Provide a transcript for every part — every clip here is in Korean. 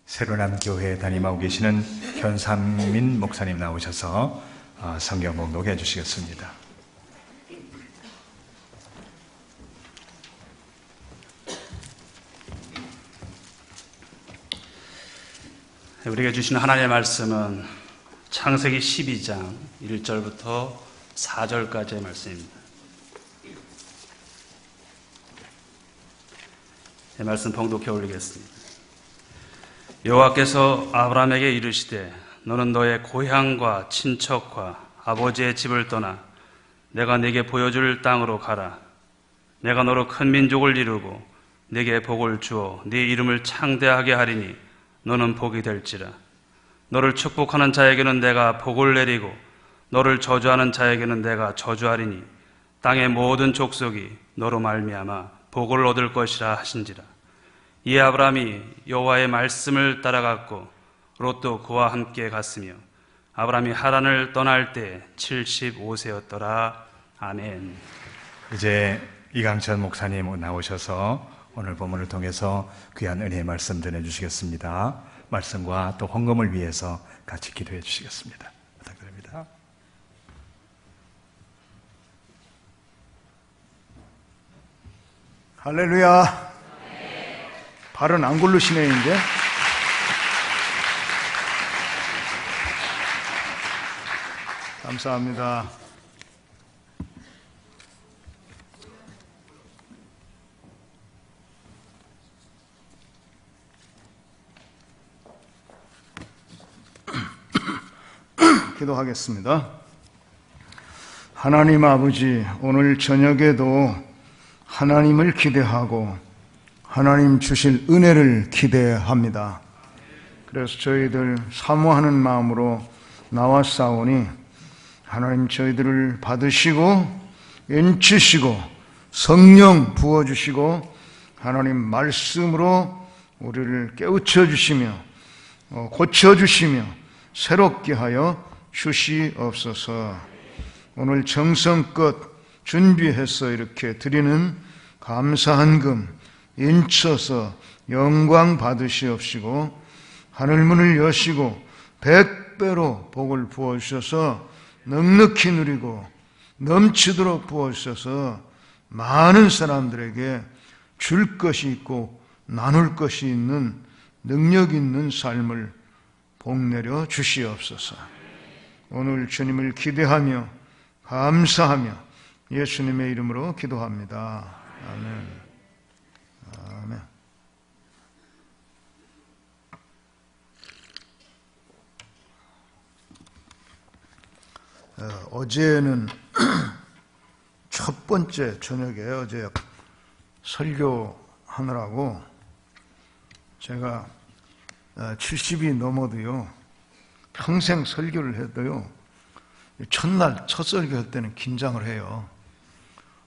새로남 교회에 담임하고 계시는 현상민 목사님 나오셔서 성경 봉독해 주시겠습니다. 우리에게 주신 하나님의 말씀은 창세기 12장 1절부터 4절까지의 말씀입니다. 이 말씀 봉독해 올리겠습니다. 여호와께서 아브라함에게 이르시되 너는 너의 고향과 친척과 아버지의 집을 떠나 내가 네게 보여줄 땅으로 가라. 내가 너로 큰 민족을 이루고 네게 복을 주어 네 이름을 창대하게 하리니 너는 복이 될지라. 너를 축복하는 자에게는 내가 복을 내리고 너를 저주하는 자에게는 내가 저주하리니 땅의 모든 족속이 너로 말미암아 복을 얻을 것이라 하신지라. 이에 아브라함이 여호와의 말씀을 따라갔고 롯도 그와 함께 갔으며 아브라함이 하란을 떠날 때 75세였더라. 아멘. 이제 이강천 목사님 나오셔서 오늘 본문을 통해서 귀한 은혜의 말씀 전해주시겠습니다. 말씀과 또 헌금을 위해서 같이 기도해 주시겠습니다. 부탁드립니다. 할렐루야. 발은 안 굴르시네 이제. 감사합니다. 기도하겠습니다. 하나님 아버지, 오늘 저녁에도 하나님을 기대하고 하나님 주실 은혜를 기대합니다. 그래서 저희들 사모하는 마음으로 나왔사오니 하나님 저희들을 받으시고 인치시고 성령 부어주시고 하나님 말씀으로 우리를 깨우쳐 주시며 고쳐주시며 새롭게 하여 주시옵소서. 오늘 정성껏 준비해서 이렇게 드리는 감사한 금 인쳐서 영광 받으시옵시고 하늘문을 여시고 100배로 복을 부어주셔서 넉넉히 누리고 넘치도록 부어주셔서 많은 사람들에게 줄 것이 있고 나눌 것이 있는 능력 있는 삶을 복내려 주시옵소서. 오늘 주님을 기대하며 감사하며 예수님의 이름으로 기도합니다. 아멘. 아멘. 어제는 첫 번째 저녁에 어제 설교하느라고 제가 70이 넘어도요 평생 설교를 해도요 첫날 첫 설교할 때는 긴장을 해요.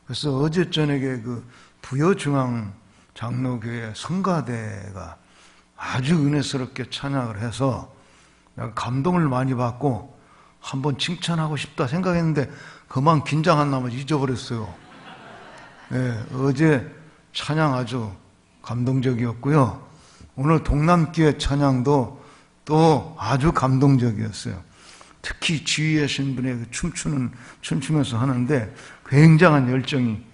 그래서 어제 저녁에 그 부여중앙 장로교회 성가대가 아주 은혜스럽게 찬양을 해서 내가 감동을 많이 받고 한번 칭찬하고 싶다 생각했는데 그만 긴장한 나머지 잊어버렸어요. 네, 어제 찬양 아주 감동적이었고요. 오늘 동남교회 찬양도 또 아주 감동적이었어요. 특히 지휘하신 분의 춤추면서 하는데 굉장한 열정이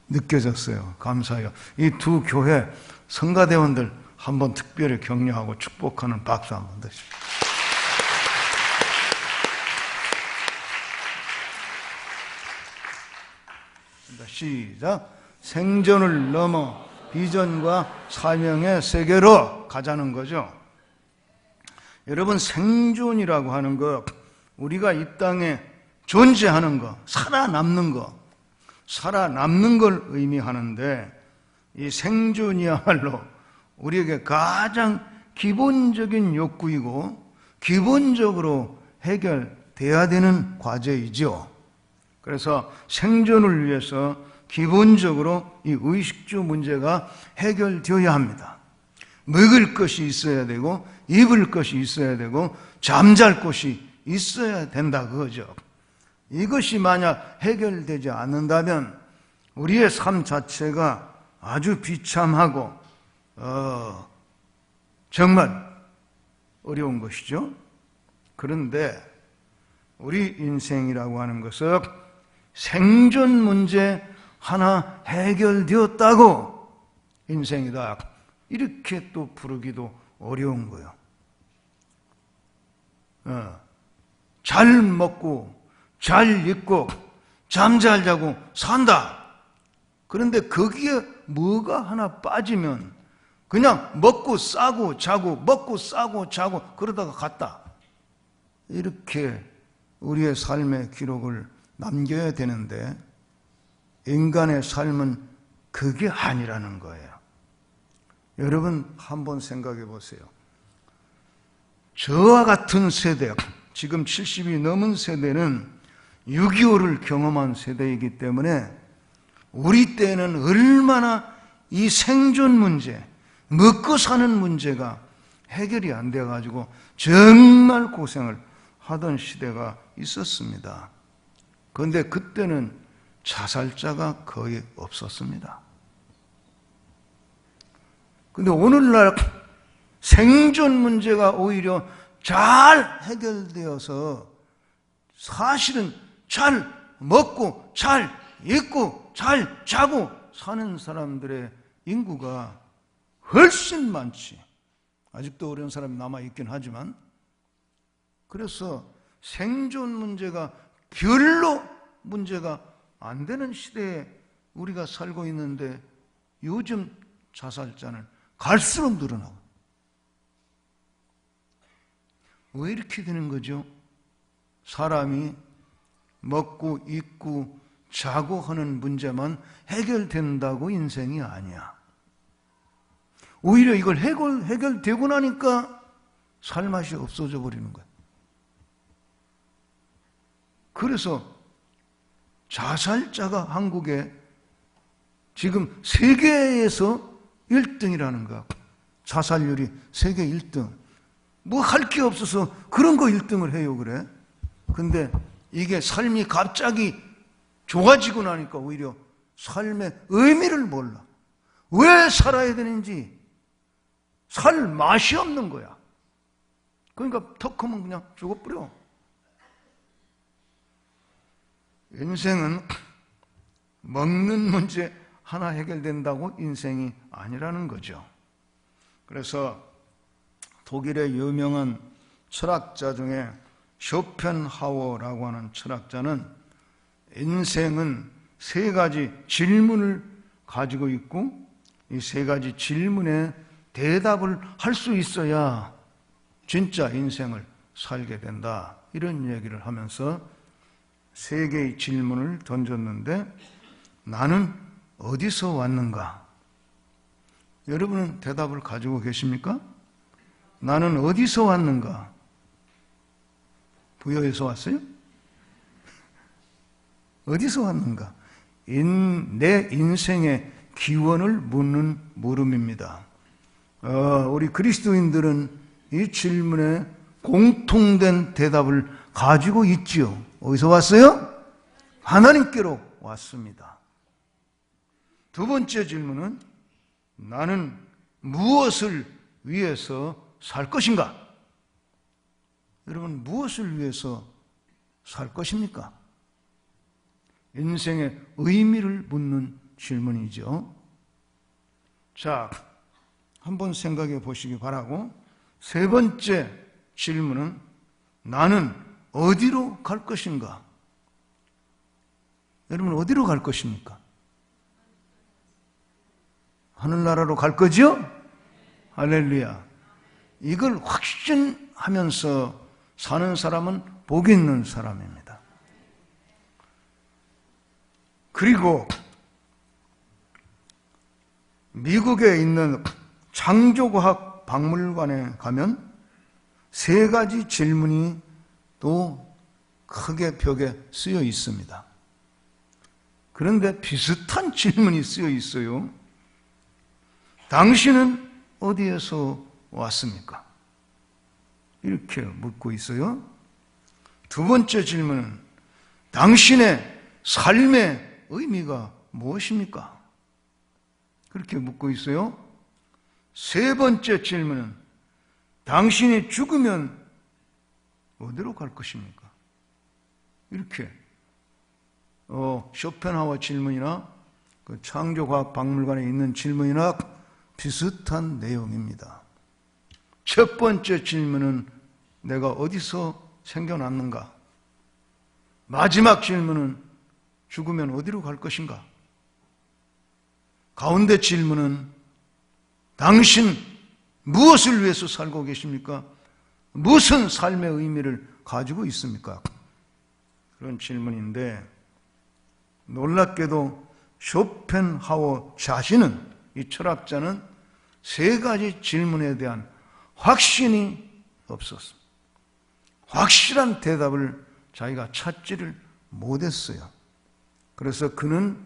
느껴졌어요. 감사해요. 이 두 교회 성가대원들 한번 특별히 격려하고 축복하는 박수 한번 드십시오. 시작. 생존을 넘어 비전과 사명의 세계로 가자는 거죠. 여러분, 생존이라고 하는 것, 우리가 이 땅에 존재하는 것, 살아남는 걸 의미하는데 이 생존이야말로 우리에게 가장 기본적인 욕구이고 기본적으로 해결돼야 되는 과제이죠. 그래서 생존을 위해서 기본적으로 이 의식주 문제가 해결되어야 합니다. 먹을 것이 있어야 되고 입을 것이 있어야 되고 잠잘 곳이 있어야 된다 그거죠. 이것이 만약 해결되지 않는다면 우리의 삶 자체가 아주 비참하고 정말 어려운 것이죠. 그런데 우리 인생이라고 하는 것은 생존 문제 하나 해결되었다고 인생이다, 이렇게 또 부르기도 어려운 거예요. 잘 먹고 잘 입고 잠 잘 자고 산다. 그런데 거기에 뭐가 하나 빠지면 그냥 먹고 싸고 자고 먹고 싸고 자고 그러다가 갔다. 이렇게 우리의 삶의 기록을 남겨야 되는데 인간의 삶은 그게 아니라는 거예요. 여러분 한번 생각해 보세요. 저와 같은 세대, 지금 70이 넘은 세대는 6.25를 경험한 세대이기 때문에 우리 때는 얼마나 이 생존 문제, 먹고 사는 문제가 해결이 안 돼가지고 정말 고생을 하던 시대가 있었습니다. 그런데 그때는 자살자가 거의 없었습니다. 근데 오늘날 생존 문제가 오히려 잘 해결되어서 사실은 잘 먹고 잘 입고 잘 자고 사는 사람들의 인구가 훨씬 많지. 아직도 어려운 사람이 남아있긴 하지만, 그래서 생존 문제가 별로 문제가 안 되는 시대에 우리가 살고 있는데 요즘 자살자는 갈수록 늘어나고. 왜 이렇게 되는 거죠? 사람이 먹고 입고 자고 하는 문제만 해결된다고 인생이 아니야. 오히려 이걸 해결되고 나니까 살맛이 없어져 버리는 거야. 그래서 자살자가 한국에 지금 세계에서 1등이라는 거야. 자살률이 세계 1등. 뭐 할 게 없어서 그런 거 1등을 해요, 그래. 근데 이게 삶이 갑자기 좋아지고 나니까 오히려 삶의 의미를 몰라. 왜 살아야 되는지 살 맛이 없는 거야. 그러니까 턱 하면 그냥 죽어버려. 인생은 먹는 문제 하나 해결된다고 인생이 아니라는 거죠. 그래서 독일의 유명한 철학자 중에 쇼펜하워라고 하는 철학자는 인생은 세 가지 질문을 가지고 있고 이 세 가지 질문에 대답을 할 수 있어야 진짜 인생을 살게 된다, 이런 얘기를 하면서 세 개의 질문을 던졌는데, 나는 어디서 왔는가? 여러분은 대답을 가지고 계십니까? 나는 어디서 왔는가? 부여에서 왔어요? 어디서 왔는가? 내 인생의 기원을 묻는 물음입니다. 우리 그리스도인들은 이 질문에 공통된 대답을 가지고 있지요. 어디서 왔어요? 하나님께로 왔습니다. 두 번째 질문은 나는 무엇을 위해서 살 것인가? 여러분, 무엇을 위해서 살 것입니까? 인생의 의미를 묻는 질문이죠. 자, 한번 생각해 보시기 바라고, 세 번째 질문은 나는 어디로 갈 것인가? 여러분, 어디로 갈 것입니까? 하늘나라로 갈 거죠? 할렐루야. 이걸 확신하면서 사는 사람은 복 있는 사람입니다. 그리고 미국에 있는 창조과학 박물관에 가면 세 가지 질문이 또 크게 벽에 쓰여 있습니다. 그런데 비슷한 질문이 쓰여 있어요. 당신은 어디에서 왔습니까? 이렇게 묻고 있어요. 두 번째 질문은 당신의 삶의 의미가 무엇입니까? 그렇게 묻고 있어요. 세 번째 질문은 당신이 죽으면 어디로 갈 것입니까? 이렇게 쇼펜하우어 질문이나 그 창조과학박물관에 있는 질문이나 비슷한 내용입니다. 첫 번째 질문은 내가 어디서 생겨났는가? 마지막 질문은 죽으면 어디로 갈 것인가? 가운데 질문은 당신 무엇을 위해서 살고 계십니까? 무슨 삶의 의미를 가지고 있습니까? 그런 질문인데 놀랍게도 쇼펜하우어 자신은, 이 철학자는 세 가지 질문에 대한 확신이 없었습니다. 확실한 대답을 자기가 찾지를 못했어요. 그래서 그는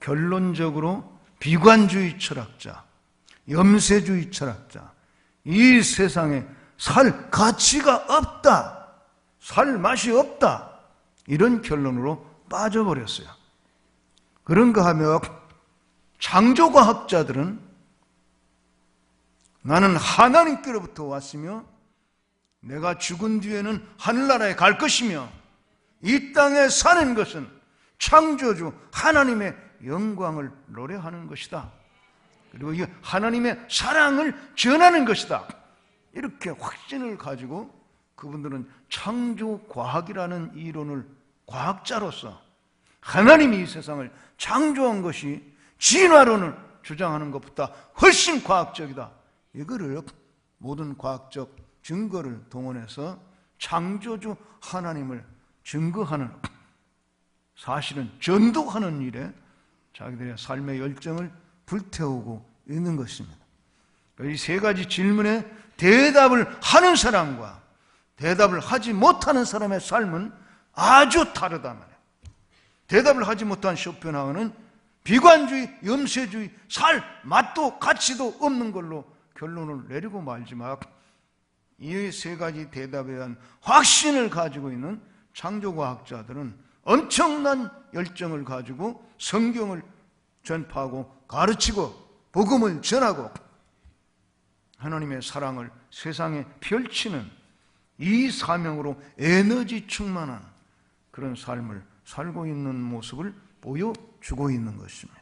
결론적으로 비관주의 철학자, 염세주의 철학자, 이 세상에 살 가치가 없다, 살 맛이 없다, 이런 결론으로 빠져버렸어요. 그런가 하면 창조과학자들은 나는 하나님께로부터 왔으며 내가 죽은 뒤에는 하늘나라에 갈 것이며 이 땅에 사는 것은 창조주 하나님의 영광을 노래하는 것이다. 그리고 이 하나님의 사랑을 전하는 것이다. 이렇게 확신을 가지고 그분들은 창조과학이라는 이론을 과학자로서 하나님이 이 세상을 창조한 것이 진화론을 주장하는 것보다 훨씬 과학적이다. 이거를 모든 과학적 증거를 동원해서 창조주 하나님을 증거하는, 사실은 전도하는 일에 자기들의 삶의 열정을 불태우고 있는 것입니다. 이 세 가지 질문에 대답을 하는 사람과 대답을 하지 못하는 사람의 삶은 아주 다르단 말이에요. 대답을 하지 못한 쇼펜하우어는 비관주의, 염세주의, 살 맛도 가치도 없는 걸로 결론을 내리고 말지만 이 세 가지 대답에 대한 확신을 가지고 있는 창조과학자들은 엄청난 열정을 가지고 성경을 전파하고 가르치고 복음을 전하고 하나님의 사랑을 세상에 펼치는 이 사명으로 에너지 충만한 그런 삶을 살고 있는 모습을 보여주고 있는 것입니다.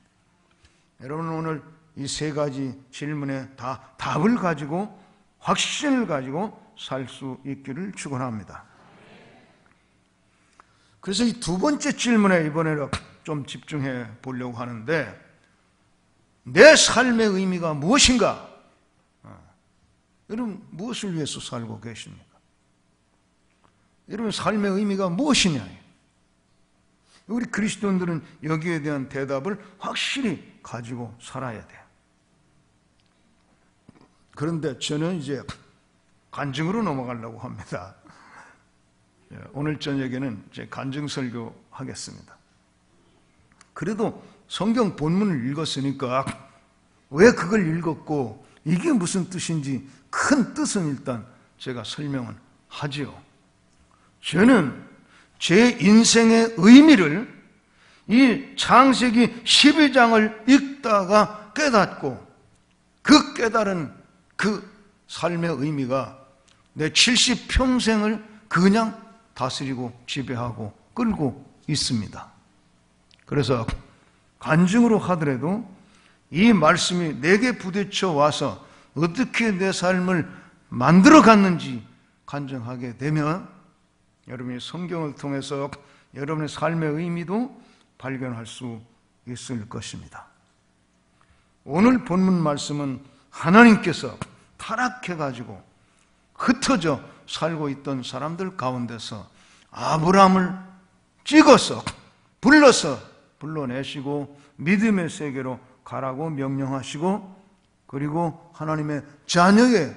여러분, 오늘 이 세 가지 질문에 다 답을 가지고 확신을 가지고 살 수 있기를 축원합니다. 그래서 이 두 번째 질문에 이번에는 좀 집중해 보려고 하는데, 내 삶의 의미가 무엇인가? 여러분, 무엇을 위해서 살고 계십니까? 여러분, 삶의 의미가 무엇이냐? 우리 그리스도인들은 여기에 대한 대답을 확실히 가지고 살아야 돼요. 그런데 저는 이제 간증으로 넘어가려고 합니다. 오늘 저녁에는 이제 간증 설교 하겠습니다. 그래도 성경 본문을 읽었으니까 왜 그걸 읽었고 이게 무슨 뜻인지 큰 뜻은 일단 제가 설명은 하지요. 저는 제 인생의 의미를 이 창세기 12장을 읽다가 깨닫고 그 깨달은 그 삶의 의미가 내 70평생을 그냥 다스리고 지배하고 끌고 있습니다. 그래서 간증으로 하더라도 이 말씀이 내게 부딪혀 와서 어떻게 내 삶을 만들어 갔는지 간증하게 되면 여러분이 성경을 통해서 여러분의 삶의 의미도 발견할 수 있을 것입니다. 오늘 본문 말씀은 하나님께서 타락해가지고 흩어져 살고 있던 사람들 가운데서 아브라함을 찍어서 불러내시고 믿음의 세계로 가라고 명령하시고, 그리고 하나님의 자녀의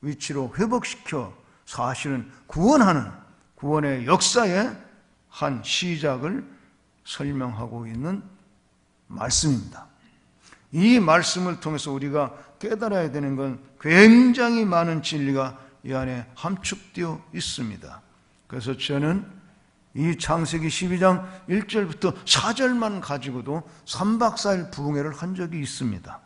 위치로 회복시켜 사실은 구원하는 구원의 역사의 한 시작을 설명하고 있는 말씀입니다. 이 말씀을 통해서 우리가 깨달아야 되는 건 굉장히 많은 진리가 이 안에 함축되어 있습니다. 그래서 저는 이 창세기 12장 1절부터 4절만 가지고도 3박 4일 부흥회를 한 적이 있습니다.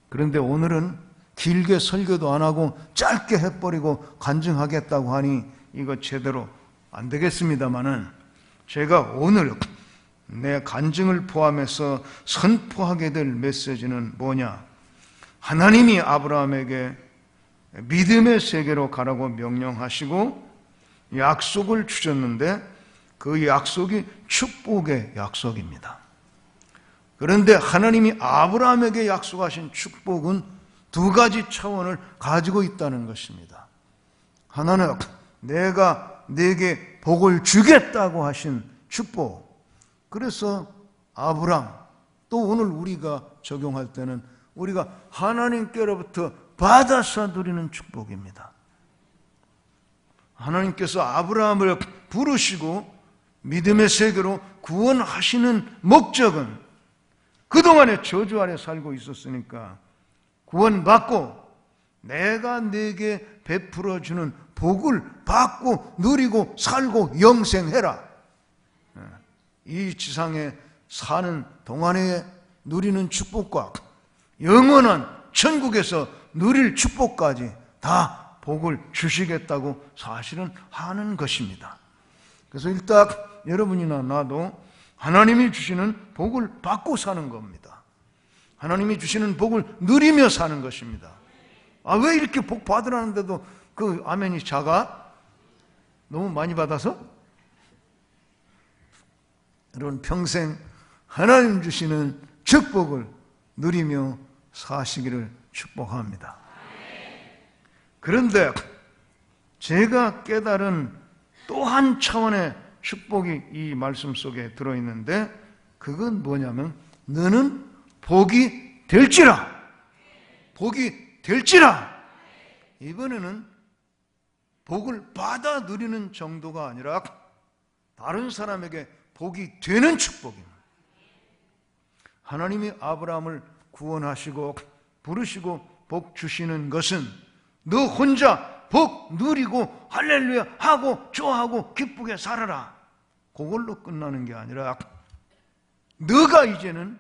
그런데 오늘은 길게 설교도 안 하고 짧게 해버리고 간증하겠다고 하니 이거 제대로 안 되겠습니다마는, 제가 오늘 내 간증을 포함해서 선포하게 될 메시지는 뭐냐? 하나님이 아브라함에게 믿음의 세계로 가라고 명령하시고 약속을 주셨는데 그 약속이 축복의 약속입니다. 그런데 하나님이 아브라함에게 약속하신 축복은 두 가지 차원을 가지고 있다는 것입니다. 하나는 내가 네게 복을 주겠다고 하신 축복. 그래서 아브라함, 또 오늘 우리가 적용할 때는 우리가 하나님께로부터 받아서 누리는 축복입니다. 하나님께서 아브라함을 부르시고 믿음의 세계로 구원하시는 목적은 그동안에 저주 아래 살고 있었으니까 구원받고 내가 네게 베풀어주는 복을 받고 누리고 살고 영생해라. 이 지상에 사는 동안에 누리는 축복과 영원한 천국에서 누릴 축복까지 다 복을 주시겠다고 사실은 하는 것입니다. 그래서 일단 여러분이나 나도 하나님이 주시는 복을 받고 사는 겁니다. 하나님이 주시는 복을 누리며 사는 것입니다. 아, 왜 이렇게 복 받으라는데도 그 아멘이 작아? 너무 많이 받아서? 여러분, 평생 하나님 주시는 축복을 누리며 사시기를 축복합니다. 그런데 제가 깨달은 또 한 차원의 축복이 이 말씀 속에 들어있는데 그건 뭐냐면 너는 복이 될지라. 복이 될지라. 이번에는 복을 받아 누리는 정도가 아니라 다른 사람에게 복이 되는 축복입니다. 하나님이 아브라함을 구원하시고 부르시고 복 주시는 것은 너 혼자 복 누리고 할렐루야 하고 좋아하고 기쁘게 살아라, 그걸로 끝나는 게 아니라 너가 이제는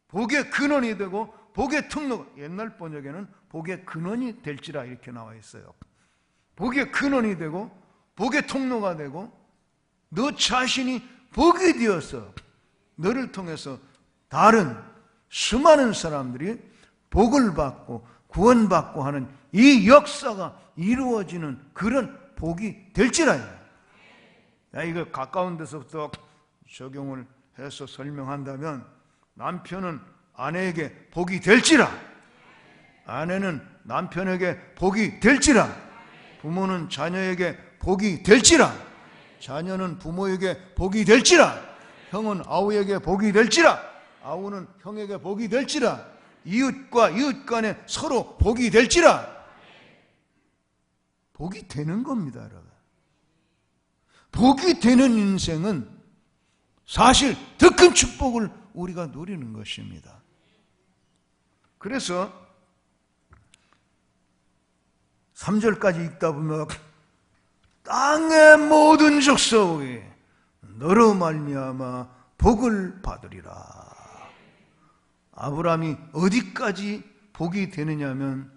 복의 근원이 되고 복의 통로, 옛날 번역에는 복의 근원이 될지라 이렇게 나와 있어요. 복의 근원이 되고 복의 통로가 되고 너 자신이 복이 되어서 너를 통해서 다른 수많은 사람들이 복을 받고 구원받고 하는 이 역사가 이루어지는 그런 복이 될지라요. 이거 가까운 데서부터 적용을 해서 설명한다면 남편은 아내에게 복이 될지라, 아내는 남편에게 복이 될지라, 부모는 자녀에게 복이 될지라, 자녀는 부모에게 복이 될지라, 형은 아우에게 복이 될지라, 아우는 형에게 복이 될지라, 이웃과 이웃 간에 서로 복이 될지라. 복이 되는 겁니다, 여러분. 복이 되는 인생은 사실 더 큰 축복을 우리가 누리는 것입니다. 그래서 3절까지 읽다 보면 땅의 모든 족속이 너로 말미암아 복을 받으리라. 아브라함이 어디까지 복이 되느냐면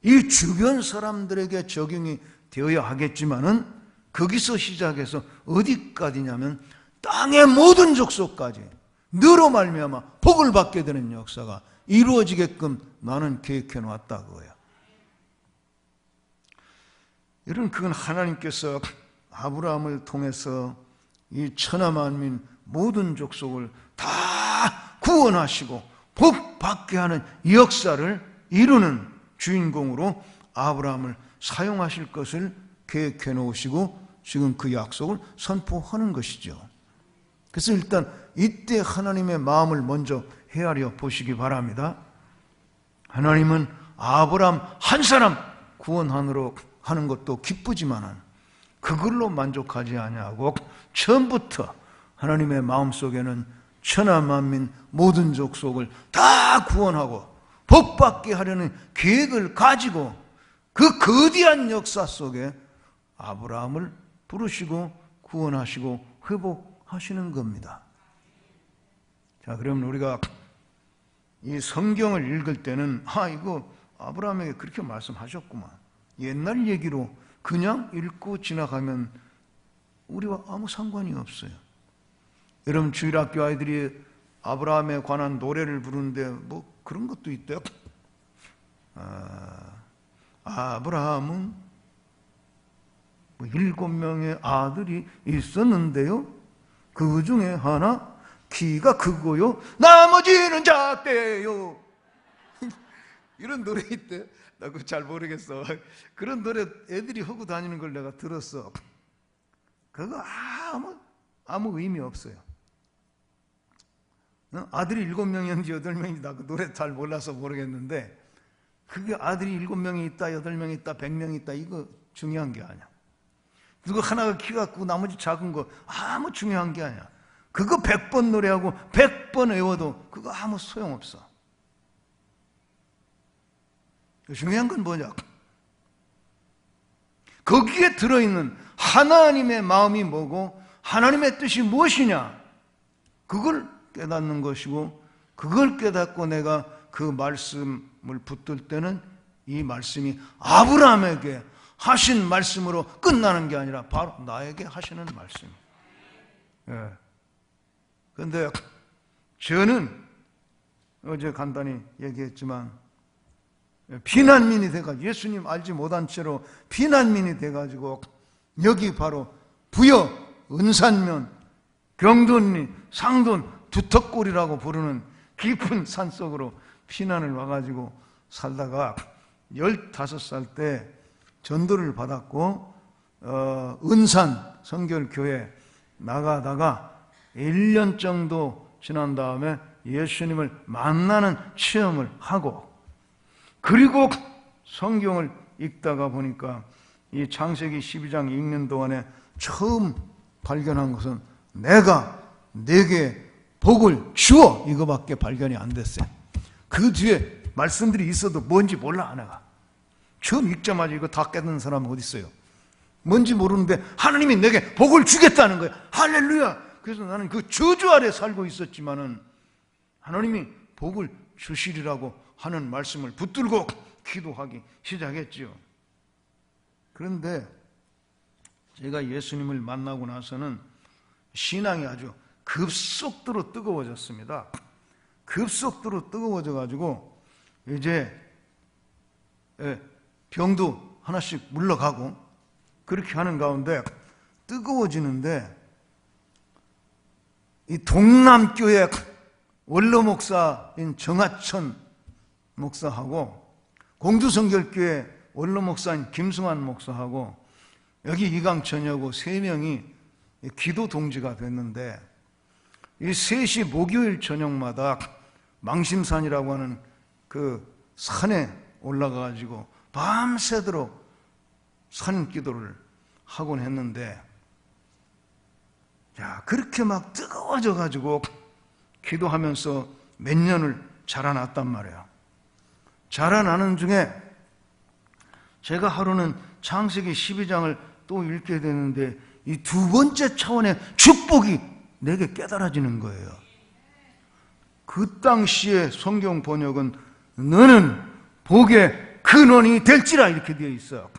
이 주변 사람들에게 적용이 되어야 하겠지만은 거기서 시작해서 어디까지냐면 땅의 모든 족속까지 너로 말미암아 복을 받게 되는 역사가 이루어지게끔 나는 계획해 놨다고요. 여러분, 그건 하나님께서 아브라함을 통해서 이 천하 만민 모든 족속을 다 구원하시고 복 받게 하는 역사를 이루는 주인공으로 아브라함을 사용하실 것을 계획해 놓으시고 지금 그 약속을 선포하는 것이죠. 그래서 일단 이때 하나님의 마음을 먼저 헤아려 보시기 바랍니다. 하나님은 아브라함 한 사람 구원하느라 하는 것도 기쁘지만은 그걸로 만족하지 아니하고 처음부터 하나님의 마음속에는 천하 만민 모든 족속을 다 구원하고 복받게 하려는 계획을 가지고 그 거대한 역사 속에 아브라함을 부르시고 구원하시고 회복하시는 겁니다. 자, 그러면 우리가 이 성경을 읽을 때는 이거 아브라함에게 그렇게 말씀하셨구만. 옛날 얘기로 그냥 읽고 지나가면 우리와 아무 상관이 없어요. 여러분, 주일학교 아이들이 아브라함에 관한 노래를 부르는데 뭐 그런 것도 있대요. 아브라함은 7명의 아들이 있었는데요, 그 중에 하나 키가 크고요, 나머지는 작대요. 이런 노래 있대. 나 그거 잘 모르겠어. 그런 노래 애들이 하고 다니는 걸 내가 들었어. 그거 아무 의미 없어요. 아들이 7명인지 8명인지 나 그 노래 잘 몰라서 모르겠는데, 그게 아들이 7명이 있다, 8명이 있다, 100명이 있다, 이거 중요한 게 아니야. 누구 하나가 키가 크고 나머지 작은 거 아무 중요한 게 아니야. 그거 100번 노래하고 100번 외워도 그거 아무 소용없어. 중요한 건 뭐냐? 거기에 들어있는 하나님의 마음이 뭐고 하나님의 뜻이 무엇이냐, 그걸 깨닫는 것이고, 그걸 깨닫고 내가 그 말씀을 붙들 때는 이 말씀이 아브라함에게 하신 말씀으로 끝나는 게 아니라 바로 나에게 하시는 말씀. 그런데 저는 어제 간단히 얘기했지만 피난민이 돼가지고, 예수님 알지 못한 채로 피난민이 돼가지고 여기 바로 부여, 은산면, 경돈리, 상돈, 두턱골이라고 부르는 깊은 산속으로 피난을 와가지고 살다가 15살 때 전도를 받았고, 은산 성결교회 나가다가 1년 정도 지난 다음에 예수님을 만나는 체험을 하고, 그리고 성경을 읽다가 보니까 이 창세기 12장 읽는 동안에 처음 발견한 것은 내가 네게 복을 주어, 이거밖에 발견이 안 됐어요. 그 뒤에 말씀들이 있어도 뭔지 몰라 내가. 처음 읽자마자 이거 다 깨닫는 사람은 어디 있어요? 뭔지 모르는데 하나님이 내게 복을 주겠다는 거야. 할렐루야. 그래서 나는 그 저주 아래 살고 있었지만은 하나님이 복을 주시리라고 하는 말씀을 붙들고 기도하기 시작했지요. 그런데 제가 예수님을 만나고 나서는 신앙이 아주 급속도로 뜨거워졌습니다. 급속도로 뜨거워져 가지고 이제 병도 하나씩 물러가고 그렇게 하는 가운데 뜨거워지는데, 이 동남교회 원로 목사인 정하천 목사하고 공주성결교회 원로 목사인 김승환 목사하고 여기 이강천이하고 3명이 기도 동지가 됐는데, 이 셋이 목요일 저녁마다 망심산이라고 하는 그 산에 올라가 가지고 밤새도록 산 기도를 하곤 했는데, 야, 그렇게 막 뜨거워져 가지고 기도하면서 몇 년을 자라났단 말이에요. 자라나는 중에 제가 하루는 창세기 12장을 또 읽게 되는데, 이 두 번째 차원의 축복이 내게 깨달아지는 거예요. 그 당시에 성경 번역은 너는 복의 근원이 될지라 이렇게 되어 있어요.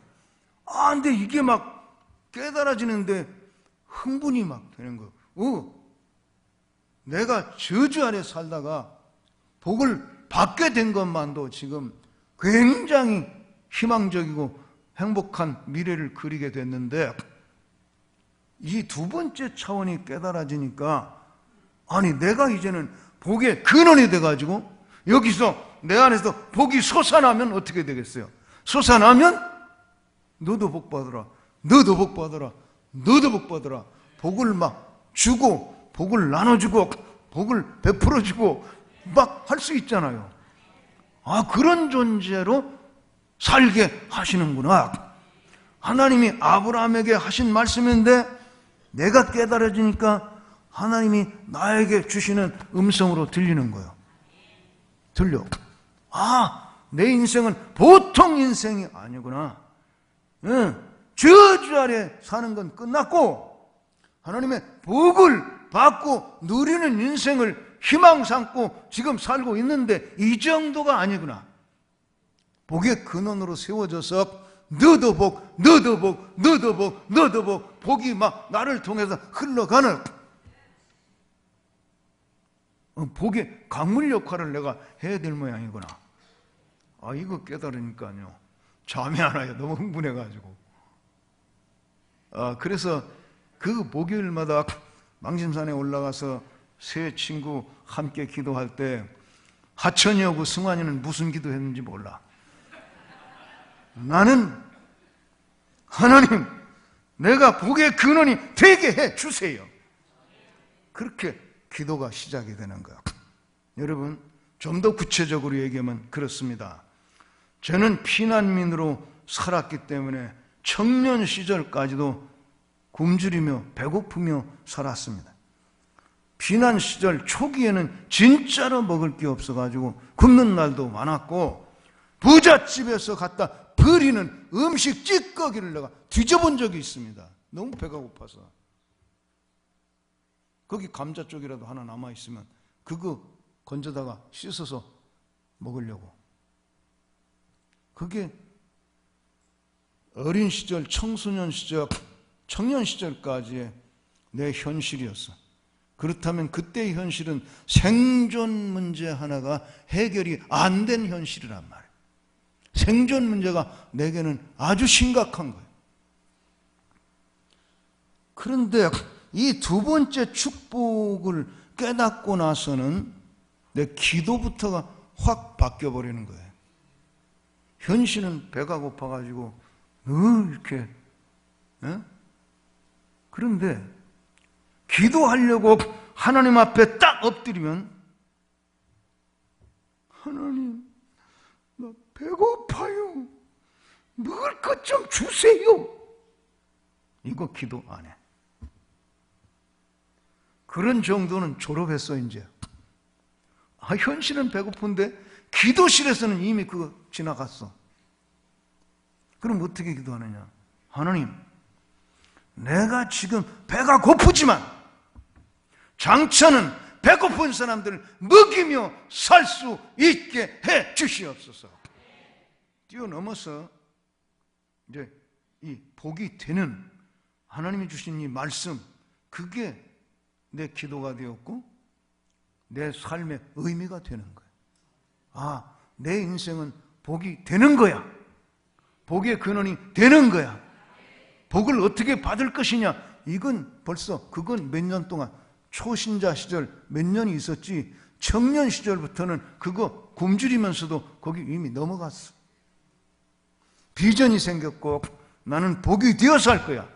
근데 이게 막 깨달아지는데 흥분이 막 되는 거예요. 내가 저주 아래 살다가 복을 받게 된 것만도 지금 굉장히 희망적이고 행복한 미래를 그리게 됐는데, 이 두 번째 차원이 깨달아지니까, 아니 내가 이제는 복의 근원이 돼가지고 여기서 내 안에서 복이 솟아나면 어떻게 되겠어요? 솟아나면 너도 복 받으라, 너도 복 받으라, 너도 복 받으라. 복을 막 주고 복을 나눠주고 복을 베풀어주고 막 할 수 있잖아요. 그런 존재로 살게 하시는구나. 하나님이 아브라함에게 하신 말씀인데 내가 깨달아지니까 하나님이 나에게 주시는 음성으로 들리는 거예요. 들려. 내 인생은 보통 인생이 아니구나. 저주 아래 사는 건 끝났고 하나님의 복을 받고 누리는 인생을 희망 삼고 지금 살고 있는데 이 정도가 아니구나. 복의 근원으로 세워져서 너도 복, 너도 복, 너도 복, 너도 복, 복이 막 나를 통해서 흘러가는 복의 강물 역할을 내가 해야 될 모양이구나. 이거 깨달으니까요, 잠이 안 와요. 너무 흥분해가지고. 그래서 그 목요일마다 망심산에 올라가서 세 친구 함께 기도할 때 하천이하고 승환이는 무슨 기도했는지 몰라. 나는 하나님, 내가 복의 근원이 되게 해 주세요. 그렇게 기도가 시작이 되는 거야. 여러분, 좀 더 구체적으로 얘기하면 그렇습니다. 저는 피난민으로 살았기 때문에 청년 시절까지도 굶주리며 배고프며 살았습니다. 피난 시절 초기에는 진짜로 먹을 게 없어가지고 굶는 날도 많았고, 부잣집에서 갖다 버리는 음식 찌꺼기를 내가 뒤져본 적이 있습니다. 너무 배가 고파서. 거기 감자 쪽이라도 하나 남아있으면 그거 건져다가 씻어서 먹으려고. 그게 어린 시절, 청소년 시절, 청년 시절까지의 내 현실이었어. 그렇다면 그때의 현실은 생존 문제 하나가 해결이 안 된 현실이란 말이에요. 생존 문제가 내게는 아주 심각한 거예요. 그런데 이 두 번째 축복을 깨닫고 나서는 내 기도부터가 확 바뀌어버리는 거예요. 현실은 배가 고파가지고 늘 이렇게, 그런데 기도하려고 하나님 앞에 딱 엎드리면, 하나님, 나 배고파요. 먹을 것 좀 주세요. 이거 기도 안 해. 그런 정도는 졸업했어, 이제. 현실은 배고픈데 기도실에서는 이미 그거 지나갔어. 그럼 어떻게 기도하느냐? 하나님, 내가 지금 배가 고프지만 장차는 배고픈 사람들을 먹이며 살 수 있게 해 주시옵소서. 뛰어넘어서 이제 이 복이 되는 하나님이 주신 이 말씀, 그게 내 기도가 되었고 내 삶의 의미가 되는 거예요. 내 인생은 복이 되는 거야. 복의 근원이 되는 거야. 복을 어떻게 받을 것이냐? 이건 벌써, 그건 몇 년 동안, 초신자 시절 몇 년이 있었지, 청년 시절부터는 그거 굶주리면서도 거기 이미 넘어갔어. 비전이 생겼고 나는 복이 되어서 할 거야.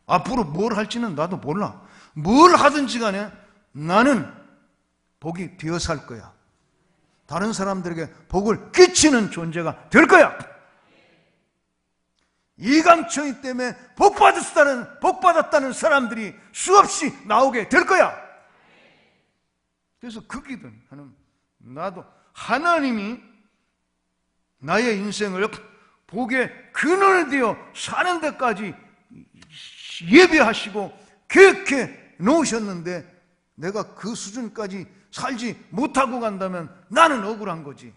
앞으로 뭘 할지는 나도 몰라. 뭘 하든지 간에 나는 복이 되어서 할 거야. 다른 사람들에게 복을 끼치는 존재가 될 거야. 이강청이 때문에 복받았다는 사람들이 수없이 나오게 될 거야. 그래서 그 기도는, 나도 하나님이 나의 인생을 복의 근원이 되어 사는 데까지 예배하시고 계획해 놓으셨는데 내가 그 수준까지 살지 못하고 간다면 나는 억울한 거지.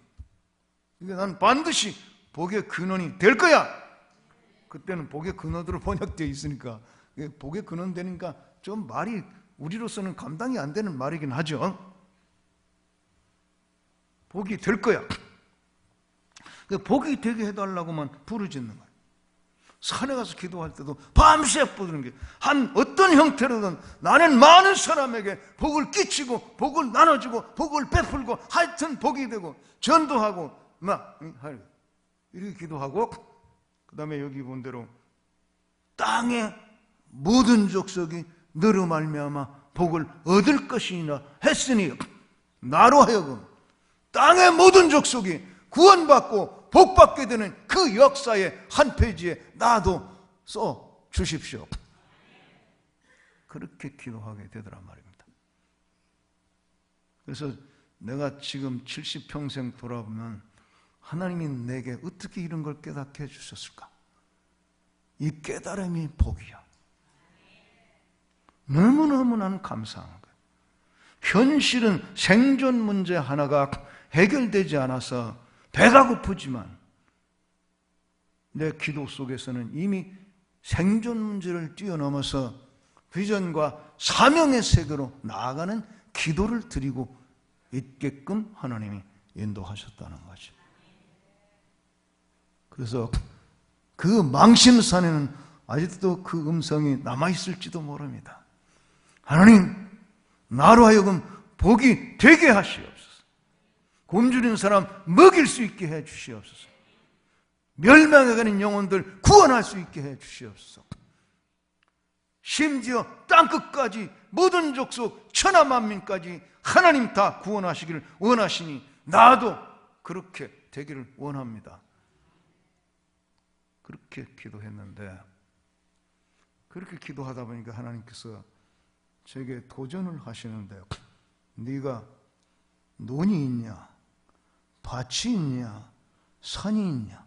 그러니까 난 반드시 복의 근원이 될 거야. 그때는 복의 근원으로 번역되어 있으니까, 복의 근원 되니까 좀 말이 우리로서는 감당이 안 되는 말이긴 하죠. 복이 될 거야. 복이 되게 해달라고만 부르짖는 거야. 산에 가서 기도할 때도 밤새 부르는 게, 어떤 형태로든 나는 많은 사람에게 복을 끼치고 복을 나눠주고 복을 베풀고 하여튼 복이 되고, 전도하고 막 이렇게 기도하고, 그 다음에 여기 본 대로 땅의 모든 족속이 너로 말미암아 복을 얻을 것이니라 했으니, 나로 하여금 땅의 모든 족속이 구원받고 복받게 되는 그 역사의 한 페이지에 나도 써 주십시오. 그렇게 기도하게 되더란 말입니다. 그래서 내가 지금 70평생 돌아보면 하나님이 내게 어떻게 이런 걸 깨닫게 해주셨을까? 이 깨달음이 복이야. 너무너무 나는 감사한 거야. 현실은 생존 문제 하나가 해결되지 않아서 배가 고프지만 내 기도 속에서는 이미 생존 문제를 뛰어넘어서 비전과 사명의 세계로 나아가는 기도를 드리고 있게끔 하나님이 인도하셨다는 거죠. 그래서 그 망신산에는 아직도 그 음성이 남아있을지도 모릅니다. 하나님, 나로 하여금 복이 되게 하시옵소서. 굶주린 사람 먹일 수 있게 해 주시옵소서. 멸망해가는 영혼들 구원할 수 있게 해 주시옵소서. 심지어 땅끝까지 모든 족속 천하만민까지 하나님 다 구원하시기를 원하시니 나도 그렇게 되기를 원합니다. 그렇게 기도했는데, 그렇게 기도하다 보니까 하나님께서 제게 도전을 하시는데, 네가 논이 있냐, 밭이 있냐, 산이 있냐,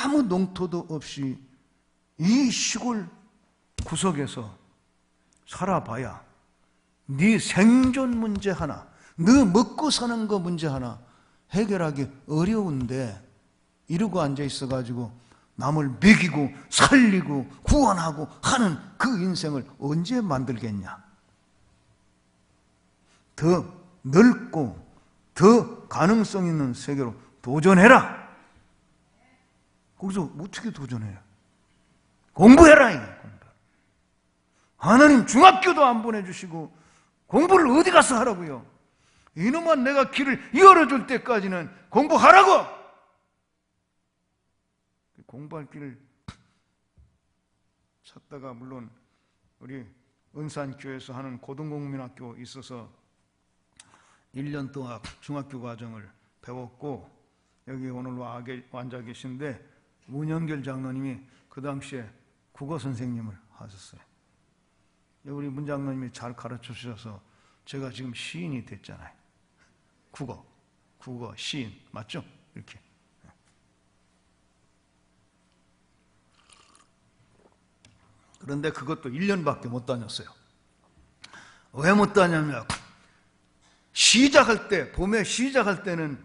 아무 농토도 없이 이 시골 구석에서 살아봐야 네 생존 문제 하나, 너 먹고 사는 거 문제 하나 해결하기 어려운데 이러고 앉아 있어가지고 남을 먹이고 살리고 구원하고 하는 그 인생을 언제 만들겠냐? 더 넓고 더 가능성 있는 세계로 도전해라. 거기서 어떻게 도전해요? 공부해라. 공부. 하나님 중학교도 안 보내주시고 공부를 어디 가서 하라고요? 이놈아, 내가 길을 열어줄 때까지는 공부하라고. 공부할 길을 찾다가, 물론 우리 은산교회에서 하는 고등국민학교 있어서 1년 동안 중학교 과정을 배웠고, 여기 오늘 와 앉아 계신데 문영결 장로님이 그 당시에 국어 선생님을 하셨어요. 우리 문 장로님이 잘 가르쳐 주셔서 제가 지금 시인이 됐잖아요. 국어, 시인 맞죠? 이렇게. 그런데 그것도 1년밖에 못 다녔어요. 왜 못 다녔냐면, 시작할 때, 봄에 시작할 때는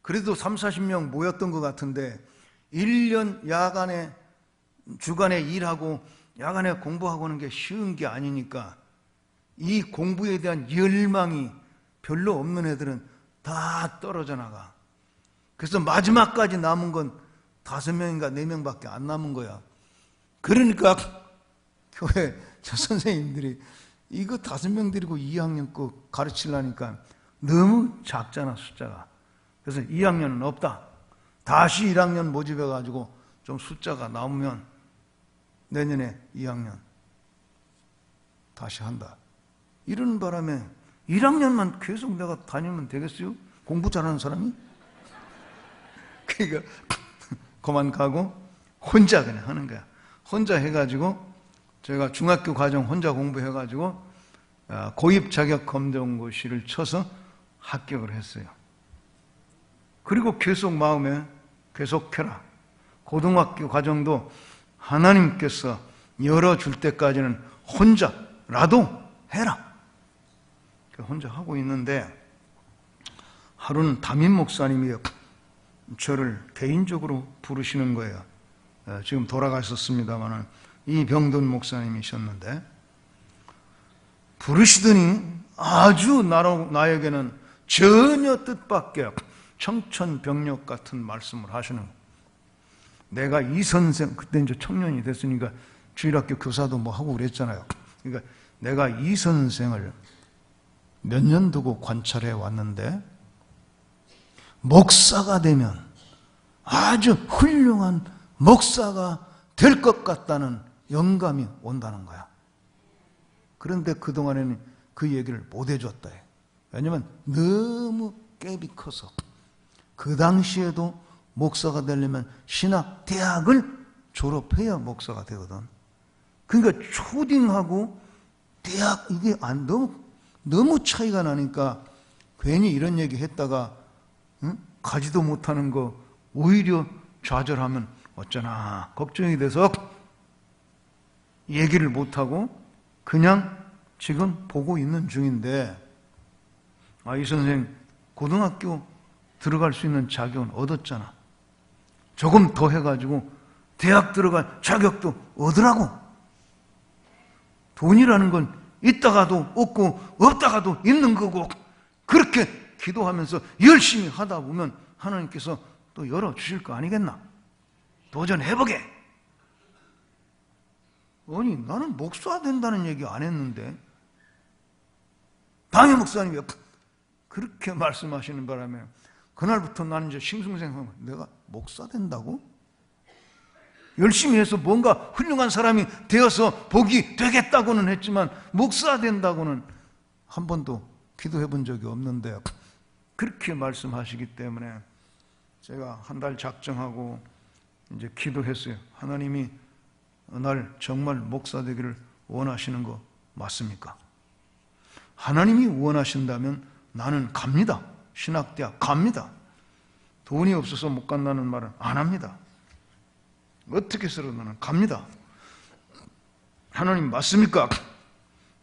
그래도 30-40명 모였던 것 같은데 1년 야간에, 주간에 일하고 야간에 공부하고 하는 게 쉬운 게 아니니까 이 공부에 대한 열망이 별로 없는 애들은 다 떨어져 나가. 그래서 마지막까지 남은 건 5명인가 4명밖에 안 남은 거야. 그러니까 교회 저 선생님들이 이거 5명 데리고 2학년 거 가르치려니까 너무 작잖아, 숫자가. 그래서 2학년은 없다. 다시 1학년 모집해가지고 좀 숫자가 나오면 내년에 2학년 다시 한다. 이런 바람에 1학년만 계속 내가 다니면 되겠어요? 공부 잘하는 사람이? 그러니까 그만 가고 혼자 그냥 하는 거야. 혼자 해가지고 제가 중학교 과정 혼자 공부해가지고 고입 자격 검정고시를 쳐서 합격을 했어요. 그리고 계속 마음에 계속해라. 고등학교 과정도 하나님께서 열어줄 때까지는 혼자라도 해라. 혼자 하고 있는데 하루는 담임 목사님이 저를 개인적으로 부르시는 거예요. 지금 돌아가셨습니다마는 이병돈 목사님이셨는데 부르시더니 아주 나에게는 전혀 뜻밖의 청천벽력 같은 말씀을 하시는 거예요. 내가 이 선생, 그때 이제 청년이 됐으니까 주일학교 교사도 뭐 하고 그랬잖아요. 그러니까 내가 이 선생을 몇 년 두고 관찰해 왔는데 목사가 되면 아주 훌륭한 목사가 될 것 같다는 영감이 온다는 거야. 그런데 그동안에는 그 얘기를 못 해줬다. 왜냐면 너무 갭이 커서. 그 당시에도 목사가 되려면 신학 대학을 졸업해야 목사가 되거든. 그러니까 초딩하고 대학 이게 너무 차이가 나니까 괜히 이런 얘기 했다가 가지도 못하는 거 오히려 좌절하면 어쩌나 걱정이 돼서 얘기를 못하고 그냥 지금 보고 있는 중인데, 이 선생 고등학교 들어갈 수 있는 자격은 얻었잖아. 조금 더 해가지고 대학 들어갈 자격도 얻으라고. 돈이라는 건 있다가도 없고 없다가도 있는 거고, 그렇게 기도하면서 열심히 하다 보면 하나님께서 또 열어주실 거 아니겠나? 도전해보게. 아니, 나는 목사 된다는 얘기 안 했는데 당의 목사님이 그렇게 말씀하시는 바람에 그날부터 나는 이제 싱숭생숭, 내가 목사 된다고? 열심히 해서 뭔가 훌륭한 사람이 되어서 복이 되겠다고는 했지만 목사 된다고는 한 번도 기도해 본 적이 없는데 그렇게 말씀하시기 때문에 제가 한 달 작정하고 이제 기도했어요. 하나님이 날 정말 목사 되기를 원하시는 거 맞습니까? 하나님이 원하신다면 나는 갑니다. 신학대학 갑니다. 돈이 없어서 못 간다는 말은 안 합니다. 어떻게 해서라도 나는 갑니다. 하나님 맞습니까?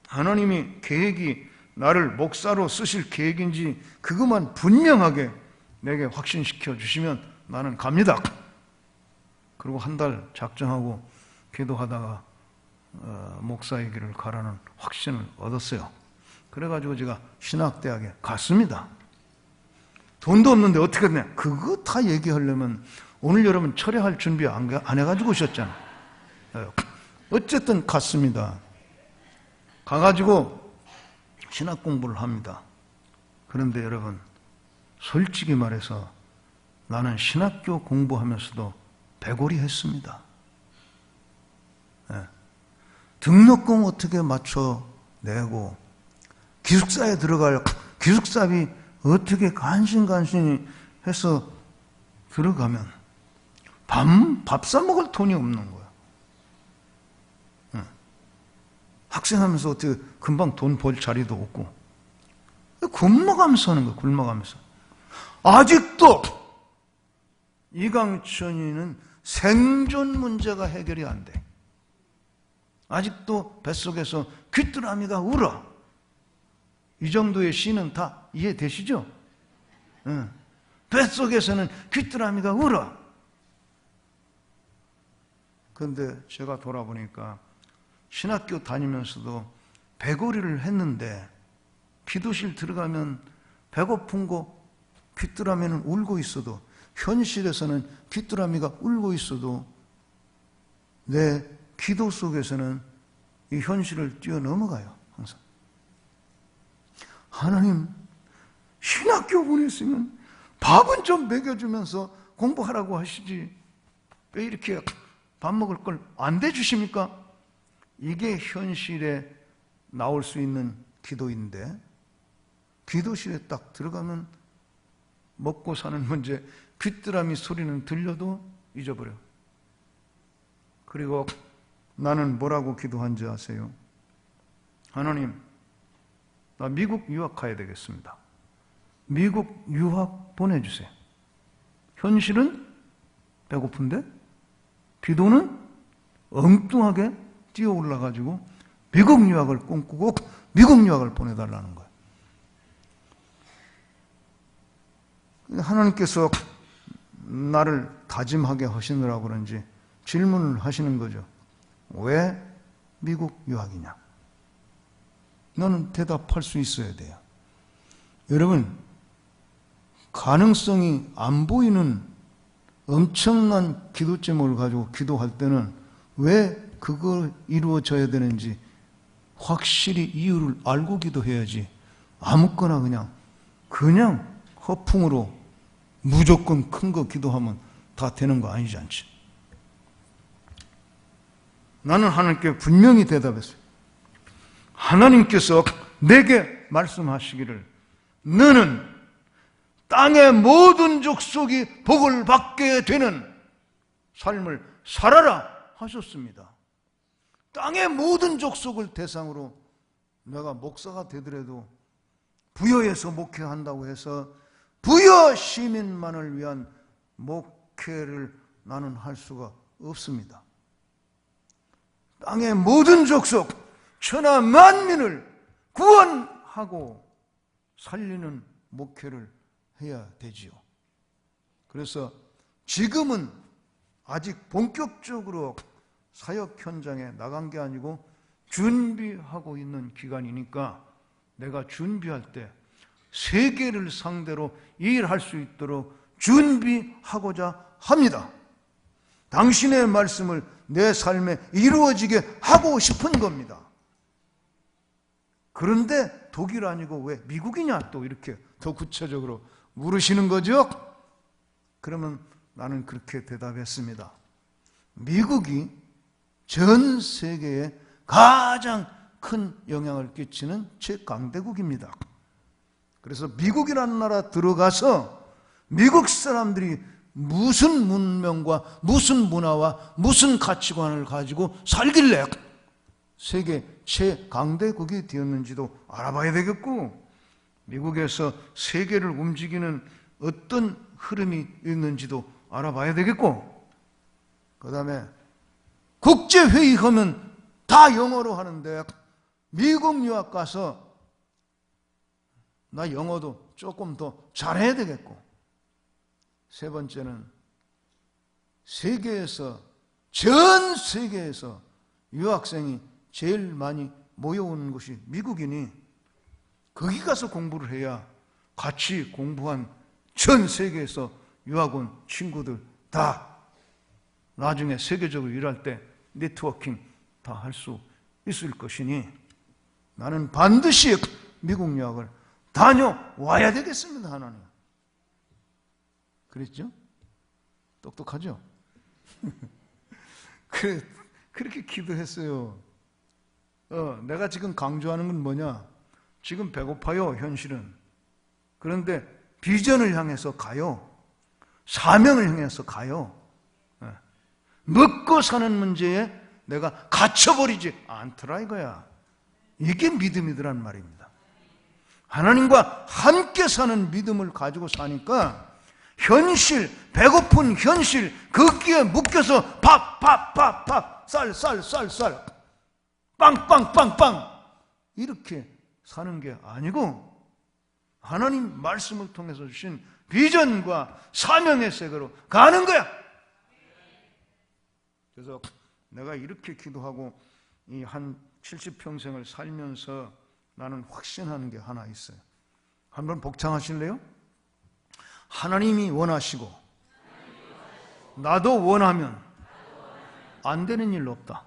하나님이 계획이 나를 목사로 쓰실 계획인지 그것만 분명하게 내게 확신시켜 주시면 나는 갑니다. 그리고 한 달 작정하고 기도하다가 목사의 길을 가라는 확신을 얻었어요. 그래가지고 제가 신학대학에 갔습니다. 돈도 없는데 어떻게 했냐? 그거 다 얘기하려면 오늘 여러분 철회할 준비 안 해가지고 오셨잖아요. 어쨌든 갔습니다. 가가지고 신학 공부를 합니다. 그런데 여러분, 솔직히 말해서 나는 신학교 공부하면서도 배골이 했습니다. 등록금 어떻게 맞춰내고 기숙사에 들어갈 기숙사비 어떻게 간신간신히 해서 들어가면 밥 사 먹을 돈이 없는 거야. 학생하면서 어떻게 금방 돈 벌 자리도 없고 굶어가면서 하는 거야. 굶어가면서. 아직도 이강천이는 생존 문제가 해결이 안 돼. 아직도 뱃속에서 귀뚜라미가 울어. 이 정도의 시는 다 이해되시죠? 뱃속에서는 귀뚜라미가 울어. 그런데 제가 돌아보니까 신학교 다니면서도 배고리를 했는데 기도실 들어가면 배고픈 거 귀뚜라미는 울고 있어도, 현실에서는 귀뚜라미가 울고 있어도 내 기도 속에서는 이 현실을 뛰어넘어가요. 항상. 하나님, 신학교 보냈으면 밥은 좀 먹여주면서 공부하라고 하시지 왜 이렇게 밥 먹을 걸 안 대주십니까? 이게 현실에 나올 수 있는 기도인데 기도실에 딱 들어가면 먹고 사는 문제, 귀뚜라미 소리는 들려도 잊어버려. 그리고 나는 뭐라고 기도한지 아세요? 하나님, 나 미국 유학 가야 되겠습니다. 미국 유학 보내주세요. 현실은 배고픈데 기도는 엉뚱하게 뛰어 올라가지고 미국 유학을 꿈꾸고 미국 유학을 보내달라는 거예요. 하나님께서 나를 다짐하게 하시느라고 그런지 질문을 하시는 거죠. 왜 미국 유학이냐? 너는 대답할 수 있어야 돼요. 여러분, 가능성이 안 보이는 엄청난 기도 제목을 가지고 기도할 때는 왜 그걸 이루어져야 되는지 확실히 이유를 알고 기도해야지 아무거나 그냥 허풍으로 무조건 큰 거 기도하면 다 되는 거 아니지 않지. 나는 하나님께 분명히 대답했어요. 하나님께서 내게 말씀하시기를 너는 땅의 모든 족속이 복을 받게 되는 삶을 살아라 하셨습니다. 땅의 모든 족속을 대상으로 내가 목사가 되더라도 부여에서 목회한다고 해서 부여 시민만을 위한 목회를 나는 할 수가 없습니다. 땅의 모든 족속, 천하 만민을 구원하고 살리는 목회를 해야 되지요. 그래서 지금은 아직 본격적으로 사역 현장에 나간 게 아니고 준비하고 있는 기간이니까 내가 준비할 때 세계를 상대로 일할 수 있도록 준비하고자 합니다. 당신의 말씀을 내 삶에 이루어지게 하고 싶은 겁니다. 그런데 독일 아니고 왜 미국이냐 또 이렇게 더 구체적으로 물으시는 거죠? 그러면 나는 그렇게 대답했습니다. 미국이 전 세계에 가장 큰 영향을 끼치는 최강대국입니다. 그래서 미국이라는 나라 들어가서 미국 사람들이 무슨 문명과 무슨 문화와 무슨 가치관을 가지고 살길래 세계 최강대국이 되었는지도 알아봐야 되겠고, 미국에서 세계를 움직이는 어떤 흐름이 있는지도 알아봐야 되겠고, 그 다음에 국제회의 하면 다 영어로 하는데 미국 유학 가서 나 영어도 조금 더 잘해야 되겠고, 세 번째는 전 세계에서 유학생이 제일 많이 모여오는 곳이 미국이니 거기 가서 공부를 해야 같이 공부한 전 세계에서 유학 온 친구들 다 나중에 세계적으로 일할 때 네트워킹 다 할 수 있을 것이니 나는 반드시 미국 유학을 다녀와야 되겠습니다. 하나님. 그랬죠? 똑똑하죠? 그렇게 기도했어요. 내가 지금 강조하는 건 뭐냐? 지금 배고파요, 현실은. 그런데 비전을 향해서 가요. 사명을 향해서 가요. 먹고 사는 문제에 내가 갇혀버리지 않더라 이거야. 이게 믿음이더란 말입니다. 하나님과 함께 사는 믿음을 가지고 사니까 현실, 배고픈 현실, 거기에 묶여서 밥, 쌀, 빵 이렇게 사는 게 아니고 하나님 말씀을 통해서 주신 비전과 사명의 세계로 가는 거야. 그래서 내가 이렇게 기도하고 이 한 70평생을 살면서 나는 확신하는 게 하나 있어요. 한번 복창하실래요? 하나님이 원하시고 나도 원하면 안 되는 일 없다.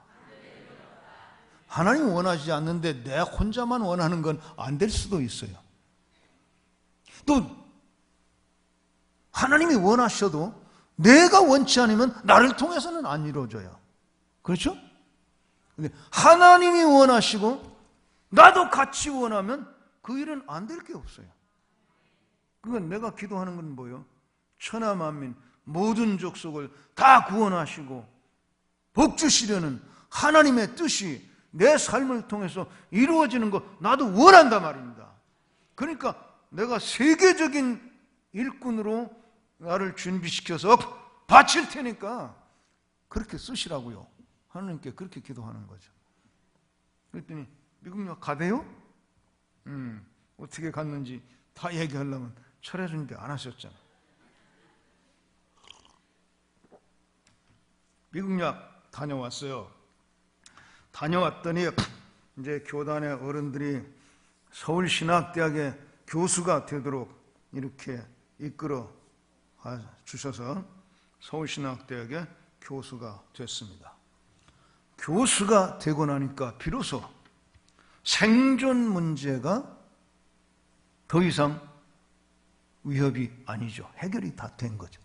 하나님이 원하지 않는데 내 혼자만 원하는 건 안 될 수도 있어요. 또 하나님이 원하셔도 내가 원치 않으면 나를 통해서는 안 이루어져요. 그렇죠? 근데 하나님이 원하시고 나도 같이 원하면 그 일은 안 될 게 없어요. 그건 내가 기도하는 건 뭐예요? 천하 만민 모든 족속을 다 구원하시고 복 주시려는 하나님의 뜻이 내 삶을 통해서 이루어지는 거 나도 원한단 말입니다. 그러니까 내가 세계적인 일꾼으로 나를 준비시켜서 바칠 테니까 그렇게 쓰시라고요. 하나님께 그렇게 기도하는 거죠. 그랬더니 미국 유학 가대요? 어떻게 갔는지 다 얘기하려면 철회준비 안 하셨잖아. 미국 유학 다녀왔어요. 다녀왔더니 이제 교단의 어른들이 서울신학대학의 교수가 되도록 이렇게 이끌어 주셔서 서울신학대학의 교수가 됐습니다. 교수가 되고 나니까 비로소 생존 문제가 더 이상 위협이 아니죠. 해결이 다 된 거죠.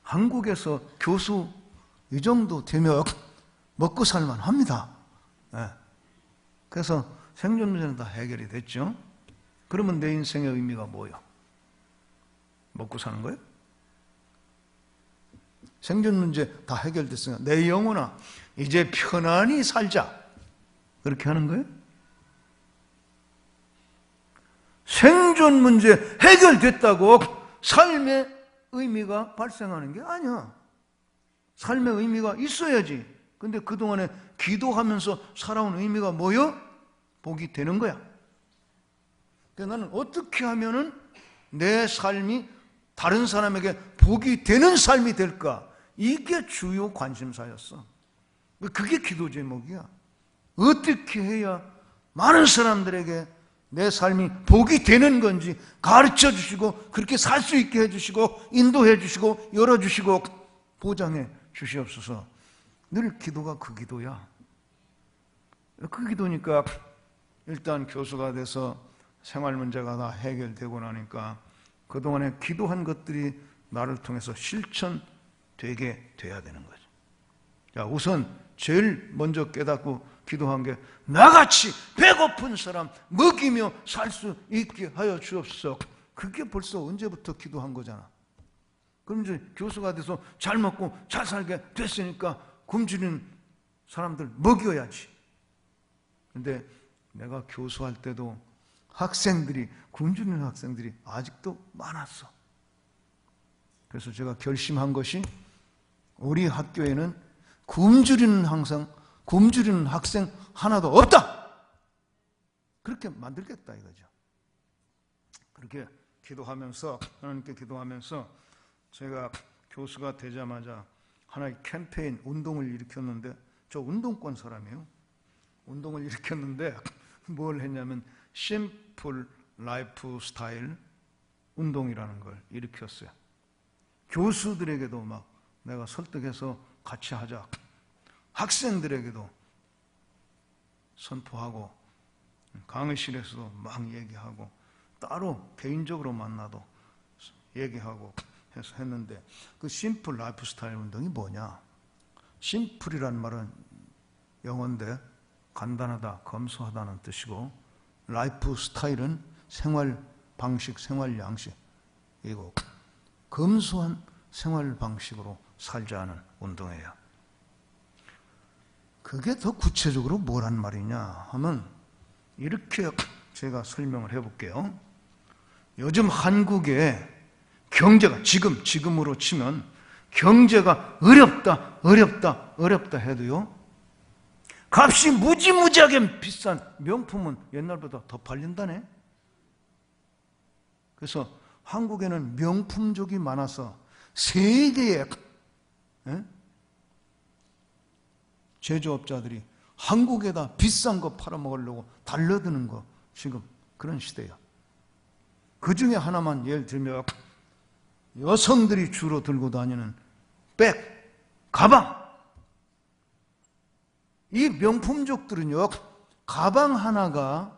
한국에서 교수 이 정도 되면 먹고 살만 합니다. 그래서 생존 문제는 다 해결이 됐죠. 그러면 내 인생의 의미가 뭐예요? 먹고 사는 거예요? 생존 문제 다 해결됐으니까 내 영혼아 이제 편안히 살자 그렇게 하는 거예요? 생존 문제 해결됐다고 삶의 의미가 발생하는 게 아니야. 삶의 의미가 있어야지. 근데 그동안에 기도하면서 살아온 의미가 뭐요? 복이 되는 거야. 그러니까 나는 어떻게 하면은 내 삶이 다른 사람에게 복이 되는 삶이 될까? 이게 주요 관심사였어. 그게 기도 제목이야. 어떻게 해야 많은 사람들에게 내 삶이 복이 되는 건지 가르쳐 주시고 그렇게 살 수 있게 해주시고 인도해 주시고 열어주시고 보장해 주시옵소서. 늘 기도가 그 기도야. 그 기도니까 일단 교수가 돼서 생활 문제가 다 해결되고 나니까 그동안에 기도한 것들이 나를 통해서 실천되게 돼야 되는 거죠. 자, 우선 제일 먼저 깨닫고 기도한 게 나같이 배고픈 사람 먹이며 살 수 있게 하여 주옵소서. 그게 벌써 언제부터 기도한 거잖아. 그럼 이제 교수가 돼서 잘 먹고 잘 살게 됐으니까 굶주린 사람들 먹여야지. 근데 내가 교수할 때도 학생들이, 굶주리는 학생들이 아직도 많았어. 그래서 제가 결심한 것이 우리 학교에는 굶주리는 학생 하나도 없다. 그렇게 만들겠다 이거죠. 그렇게 기도하면서, 하나님께 기도하면서 제가 교수가 되자마자 하나의 캠페인, 운동을 일으켰는데, 저 운동권 사람이에요. 운동을 일으켰는데 뭘 했냐면 심플 라이프 스타일 운동이라는 걸 일으켰어요. 교수들에게도 막 내가 설득해서 같이 하자. 학생들에게도 선포하고 강의실에서도 막 얘기하고 따로 개인적으로 만나도 얘기하고 해서 했는데, 그 심플 라이프 스타일 운동이 뭐냐? 심플이란 말은 영어인데 간단하다, 검소하다는 뜻이고, 라이프 스타일은 생활 방식, 생활 양식이고, 검소한 생활 방식으로 살자는 운동이에요. 그게 더 구체적으로 뭐란 말이냐 하면 이렇게 제가 설명을 해볼게요. 요즘 한국의 경제가 지금으로 치면 경제가 어렵다 해도요, 값이 무지무지하게 비싼 명품은 옛날보다 더 팔린다네. 그래서 한국에는 명품족이 많아서 세계의 제조업자들이 한국에다 비싼 거 팔아먹으려고 달려드는 거, 지금 그런 시대야. 그 중에 하나만 예를 들면 여성들이 주로 들고 다니는 백, 가방. 이 명품족들은요, 가방 하나가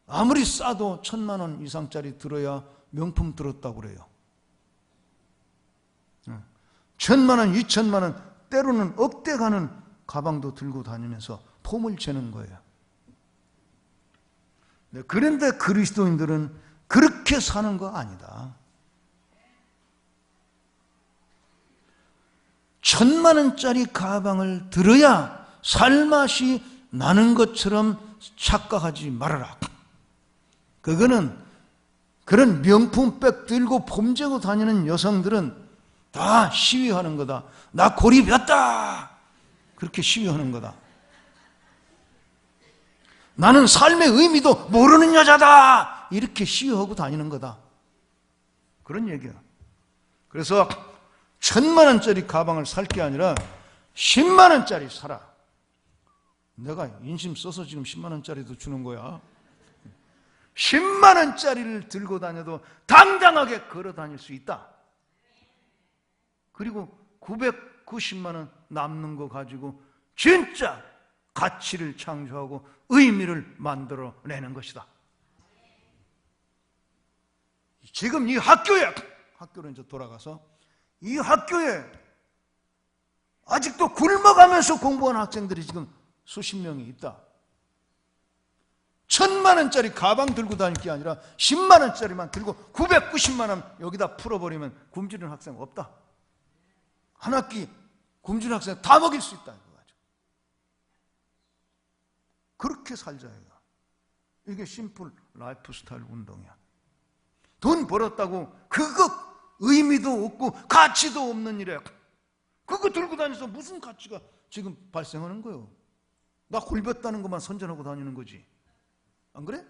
아무리 싸도 1,000만 원 이상짜리 들어야 명품 들었다고 그래요. 1,000만 원, 2,000만 원, 때로는 억대 가는 가방도 들고 다니면서 폼을 재는 거예요. 그런데 그리스도인들은 그렇게 사는 거 아니다. 1,000만 원짜리 가방을 들어야 살맛이 나는 것처럼 착각하지 말아라. 그거는, 그런 명품백 들고 폼재고 다니는 여성들은 다 시위하는 거다. 나 고립이었다. 그렇게 시위하는 거다. 나는 삶의 의미도 모르는 여자다. 이렇게 시위하고 다니는 거다. 그런 얘기야. 그래서 1,000만 원짜리 가방을 살 게 아니라 10만 원짜리 사라. 내가 인심 써서 지금 10만 원짜리도 주는 거야. 10만 원짜리를 들고 다녀도 당당하게 걸어 다닐 수 있다. 그리고 990만 원 남는 거 가지고 진짜 가치를 창조하고 의미를 만들어내는 것이다. 지금 이 학교로 이제 돌아가서 이 학교에 아직도 굶어가면서 공부하는 학생들이 지금 수십 명이 있다. 1,000만 원짜리 가방 들고 다닐 게 아니라 10만 원짜리만 들고 990만 원 여기다 풀어버리면 굶주리는 학생 없다. 한 학기 굶주리는 학생 다 먹일 수 있다. 그렇게 살자 이거. 이게 심플 라이프 스타일 운동이야. 돈 벌었다고 그거 의미도 없고 가치도 없는 일에 그거 들고 다니면서 무슨 가치가 지금 발생하는 거예요? 나 굴렸다는 것만 선전하고 다니는 거지. 안 그래?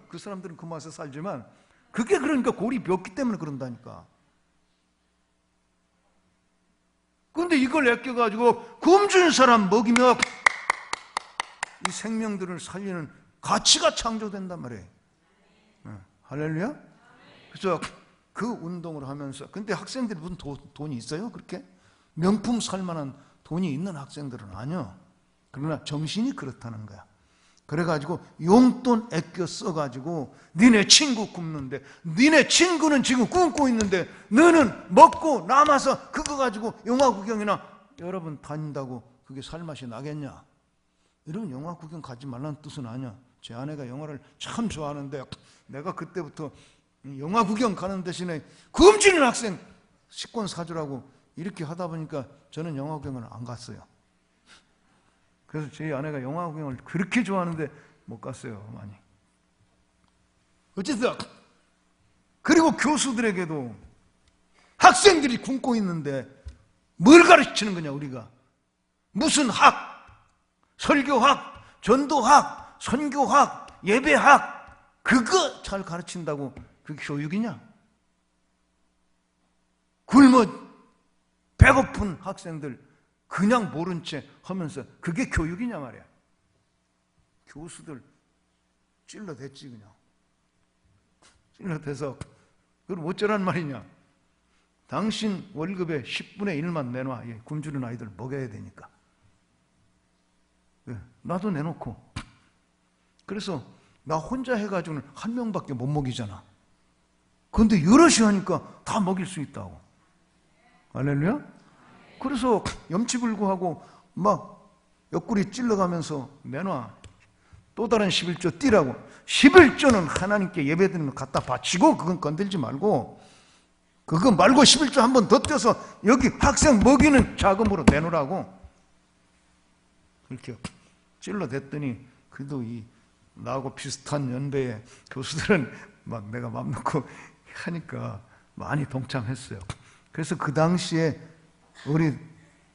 그 사람들은 그 맛에 살지만 그게 그러니까 골이 벽기 때문에 그런다니까. 그런데 이걸 아껴가지고 굶주린 사람 먹이며 이 생명들을 살리는 가치가 창조된단 말이에요. 할렐루야? 그래서 그 운동을 하면서, 근데 학생들이 무슨 돈이 있어요? 그렇게? 명품 살 만한 돈이 있는 학생들은 아니요. 그러나 정신이 그렇다는 거야. 그래가지고 용돈 아껴 써가지고 니네 친구 굶는데, 니네 친구는 지금 굶고 있는데 너는 먹고 남아서 그거 가지고 영화 구경이나 여러분 다닌다고 그게 살맛이 나겠냐? 이런 영화 구경 가지 말라는 뜻은 아니야. 제 아내가 영화를 참 좋아하는데 내가 그때부터 영화 구경 가는 대신에 굶주린 학생 식권 사주라고 이렇게 하다 보니까 저는 영화 구경을 안 갔어요. 그래서 제 아내가 영화 구경을 그렇게 좋아하는데 못 갔어요, 많이. 어쨌든 그리고 교수들에게도 학생들이 굶고 있는데 뭘 가르치는 거냐 우리가? 무슨 학? 설교학, 전도학, 선교학, 예배학, 그거 잘 가르친다고 그게 교육이냐? 굶어 배고픈 학생들 그냥 모른 채 하면서 그게 교육이냐 말이야. 교수들 찔러댔지 그냥. 찔러대서 그럼 어쩌란 말이냐? 당신 월급의 10분의 1만 내놔. 굶주린 아이들 먹여야 되니까. 나도 내놓고. 그래서 나 혼자 해가지고는 한 명밖에 못 먹이잖아. 그런데 여럿이 하니까 다 먹일 수 있다고. 할렐루야? 그래서 염치불구하고 막 옆구리 찔러가면서 내놔. 또 다른 11조 띠라고. 11조는 하나님께 예배드리는 거 갖다 바치고 그건 건들지 말고, 그거 말고 11조 한 번 더 떼서 여기 학생 먹이는 자금으로 내놓으라고. 그렇게 찔러댔더니 그래도 나하고 비슷한 연배의 교수들은 막 내가 맘 놓고 하니까 많이 동참했어요. 그래서 그 당시에 우리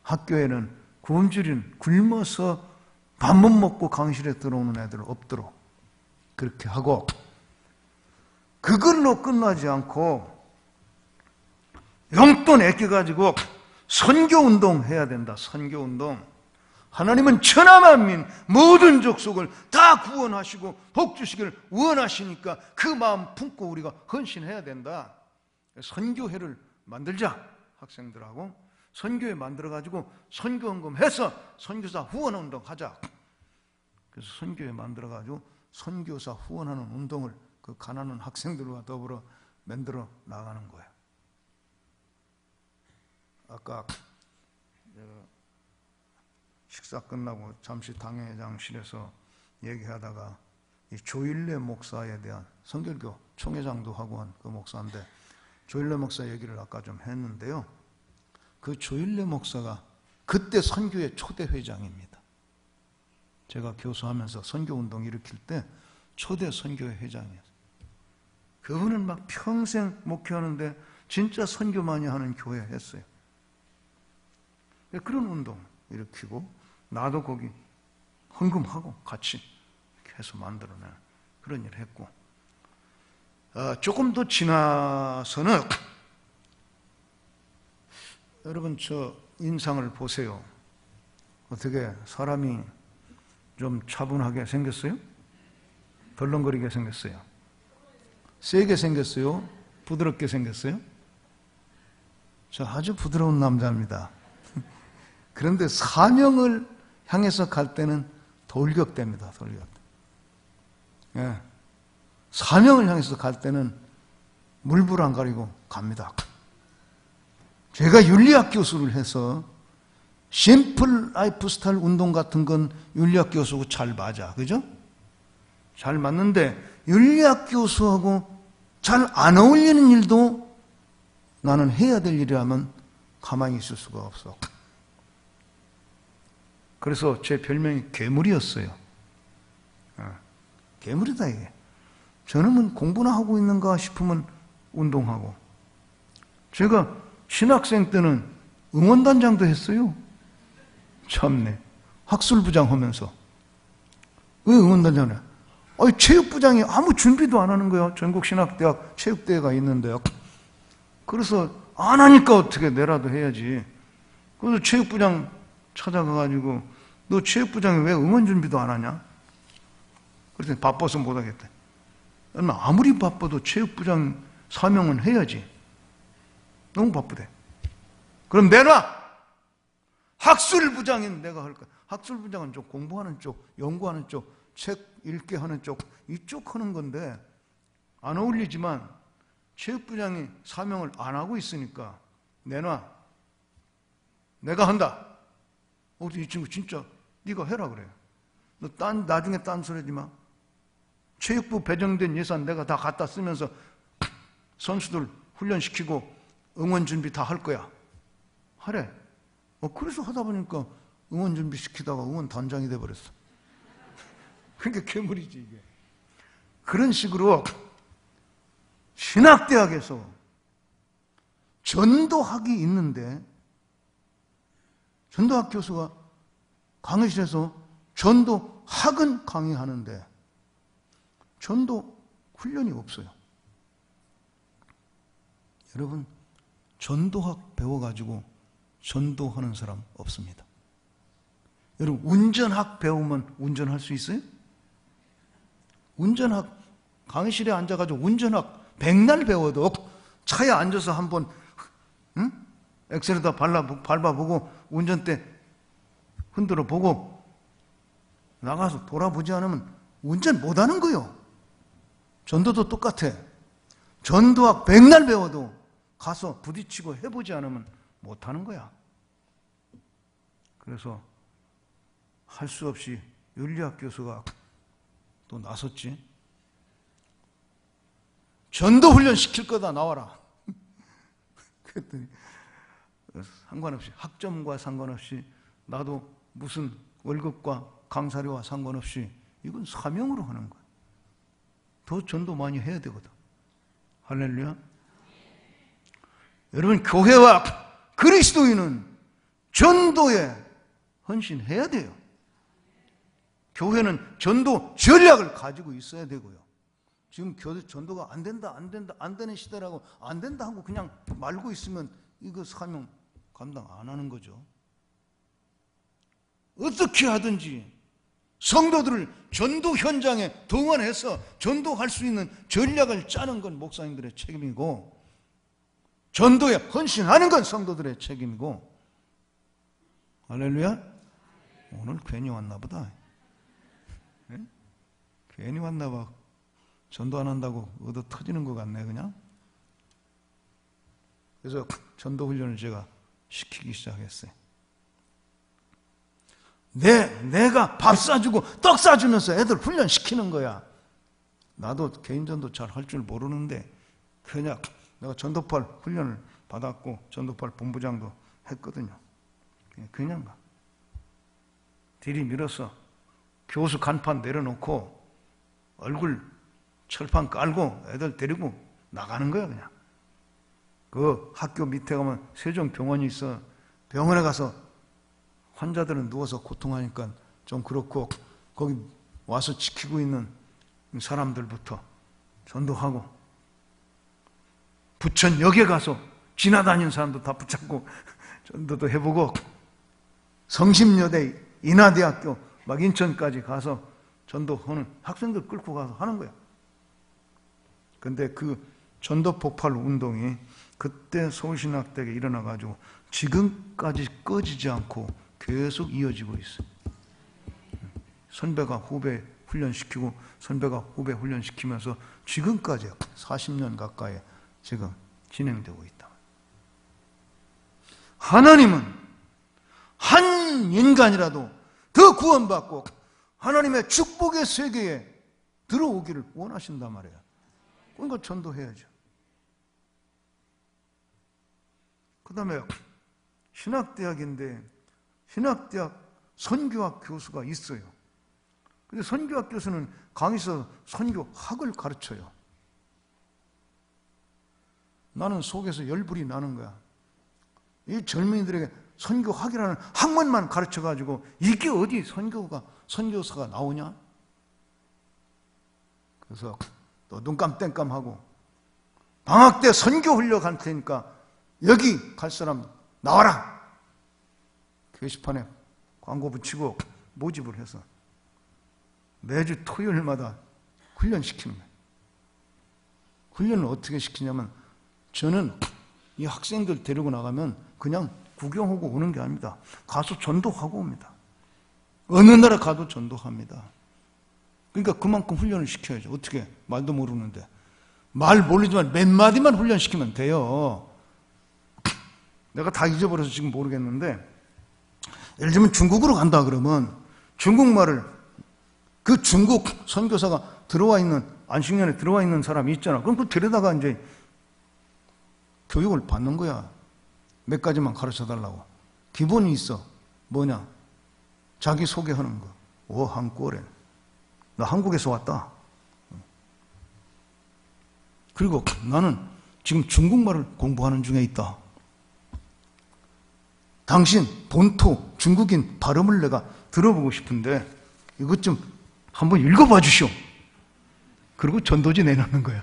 학교에는 굶어서 밥 못 먹고 강의실에 들어오는 애들 없도록 그렇게 하고, 그걸로 끝나지 않고 용돈 아껴가지고 선교운동 해야 된다. 선교운동. 하나님은 천하만민 모든 족속을 다 구원하시고 복 주시기를 원하시니까 그 마음 품고 우리가 헌신해야 된다. 선교회를 만들자. 학생들하고 선교회 만들어가지고 선교헌금 해서 선교사 후원운동 하자. 그래서 선교회 만들어가지고 선교사 후원하는 운동을 그 가난한 학생들과 더불어 만들어 나가는 거예요. 아까 식사 끝나고 잠시 당회장실에서 얘기하다가 이 조일래 목사에 대한 성결교 총회장도 하고 한 그 목사인데, 조일래 목사 얘기를 아까 좀 했는데요. 그 조일래 목사가 그때 선교회 초대 회장입니다. 제가 교수하면서 선교운동 일으킬 때 초대 선교회 회장이었어요. 그분은 막 평생 목회하는데 진짜 선교 많이 하는 교회 했어요. 그런 운동 일으키고 나도 거기 헌금하고 같이 이렇게 해서 만들어내는 그런 일을 했고, 조금 더 지나서는 여러분 저 인상을 보세요. 어떻게 사람이 좀 차분하게 생겼어요? 덜렁거리게 생겼어요? 세게 생겼어요? 부드럽게 생겼어요? 저 아주 부드러운 남자입니다. 그런데 사명을 향해서 갈 때는 돌격됩니다. 돌격. 예. 사명을 향해서 갈 때는 물불 안 가리고 갑니다. 제가 윤리학 교수를 해서 심플 라이프 스타일 운동 같은 건 윤리학 교수하고 잘 맞아. 그죠? 잘 맞는데 윤리학 교수하고 잘 안 어울리는 일도 나는 해야 될 일이라면 가만히 있을 수가 없어. 그래서 제 별명이 괴물이었어요. 괴물이다 이게. 저놈은 공부나 하고 있는가 싶으면 운동하고. 제가 신학생 때는 응원단장도 했어요. 참네. 학술부장 하면서. 왜 응원단장을 해? 체육부장이 아무 준비도 안 하는 거예요. 전국신학대학 체육대회가 있는데요. 그래서 안 하니까 어떻게 내라도 해야지. 그래서 체육부장 찾아가가지고 너 체육부장이 왜 응원 준비도 안 하냐? 그랬더니 바빠서 못 하겠대. 아무리 바빠도 체육부장 사명은 해야지. 너무 바쁘대. 그럼 내놔! 학술부장인 내가 할 거야. 학술부장은 좀 공부하는 쪽, 연구하는 쪽, 책 읽게 하는 쪽, 이쪽 하는 건데 안 어울리지만 체육부장이 사명을 안 하고 있으니까 내놔. 내가 한다. 이 친구 진짜 네가 해라 그래요. 너 나중에 딴소리하지 마. 체육부 배정된 예산 내가 다 갖다 쓰면서 선수들 훈련시키고 응원 준비 다 할 거야. 하래. 그래서 하다 보니까 응원 준비 시키다가 응원 단장이 돼버렸어. 그러니까 괴물이지 이게. 그런 식으로 신학대학에서 전도학이 있는데 전도학 교수가 강의실에서 전도학은 강의하는데 전도 훈련이 없어요. 여러분, 전도학 배워가지고 전도하는 사람 없습니다. 여러분, 운전학 배우면 운전할 수 있어요? 운전학, 강의실에 앉아가지고 운전학 백날 배워도 차에 앉아서 한번 엑셀에다 밟아보고 운전대 흔들어 보고 나가서 돌아보지 않으면 운전 못하는 거예요. 전도도 똑같아. 전도학 백날 배워도 가서 부딪히고 해보지 않으면 못하는 거야. 그래서 할 수 없이 윤리학 교수가 또 나섰지. 전도훈련 시킬 거다, 나와라. 그랬더니 상관없이, 학점과 상관없이, 나도 무슨 월급과 강사료와 상관없이 이건 사명으로 하는 거야. 더 전도 많이 해야 되거든. 할렐루야. 여러분, 교회와 그리스도인은 전도에 헌신해야 돼요. 교회는 전도 전략을 가지고 있어야 되고요. 지금 전도가 안 된다, 안 되는 시대라고 안 된다 하고 그냥 말고 있으면 이거 사명 감당 안 하는 거죠. 어떻게 하든지 성도들을 전도 현장에 동원해서 전도할 수 있는 전략을 짜는 건 목사님들의 책임이고, 전도에 헌신하는 건 성도들의 책임이고. 할렐루야. 오늘 괜히 왔나 보다. 네? 괜히 왔나 봐. 전도 안 한다고 얻어 터지는 것 같네 그냥. 그래서 전도 훈련을 제가 시키기 시작했어요. 내가 밥 싸주고 떡 싸주면서 애들 훈련시키는 거야. 나도 개인전도 잘 할 줄 모르는데 그냥 내가 전도팔 훈련을 받았고 전도팔 본부장도 했거든요. 그냥 가. 들이밀어서 교수 간판 내려놓고 얼굴 철판 깔고 애들 데리고 나가는 거야 그냥. 그 학교 밑에 가면 세종병원이 있어. 병원에 가서 환자들은 누워서 고통하니까 좀 그렇고 거기 와서 지키고 있는 사람들부터 전도하고, 부천역에 가서 지나다니는 사람도 다 붙잡고 전도도 해보고, 성심여대 인하대학교 막 인천까지 가서 전도하는 학생들 끌고 가서 하는 거야. 근데 그 전도 폭발 운동이 그때 서울신학대학에 일어나가지고 지금까지 꺼지지 않고 계속 이어지고 있어요. 선배가 후배 훈련시키고 선배가 후배 훈련시키면서 지금까지 40년 가까이 지금 진행되고 있다. 하나님은 한 인간이라도 더 구원받고 하나님의 축복의 세계에 들어오기를 원하신단 말이에요. 그러니까 전도해야죠. 그 다음에 신학대학인데 신학대학 선교학 교수가 있어요. 근데 선교학 교수는 강의에서 선교학을 가르쳐요. 나는 속에서 열불이 나는 거야. 이 젊은이들에게 선교학이라는 학문만 가르쳐가지고 이게 어디 선교사가 나오냐? 그래서 또 눈깜땡깜하고 방학 때 선교 훈련 갈 테니까 여기 갈 사람 나와라. 게시판에 광고 붙이고 모집을 해서 매주 토요일마다 훈련시키는 거예요. 훈련을 어떻게 시키냐면 저는 이 학생들 데리고 나가면 그냥 구경하고 오는 게 아닙니다. 가서 전도하고 옵니다. 어느 나라 가도 전도합니다. 그러니까 그만큼 훈련을 시켜야죠. 어떻게? 말도 모르는데. 말 모르지만 몇 마디만 훈련시키면 돼요. 내가 다 잊어버려서 지금 모르겠는데 예를 들면 중국으로 간다 그러면 중국말을 그 중국 선교사가 들어와 있는 안식년에 들어와 있는 사람이 있잖아. 그럼 그 데려다가 이제 교육을 받는 거야. 몇 가지만 가르쳐 달라고. 기본이 있어. 뭐냐? 자기 소개하는 거. 한국어래. 나 한국에서 왔다. 그리고 나는 지금 중국말을 공부하는 중에 있다. 당신 본토 중국인 발음을 내가 들어보고 싶은데 이것 좀 한번 읽어봐 주시오. 그리고 전도지 내놓는 거야.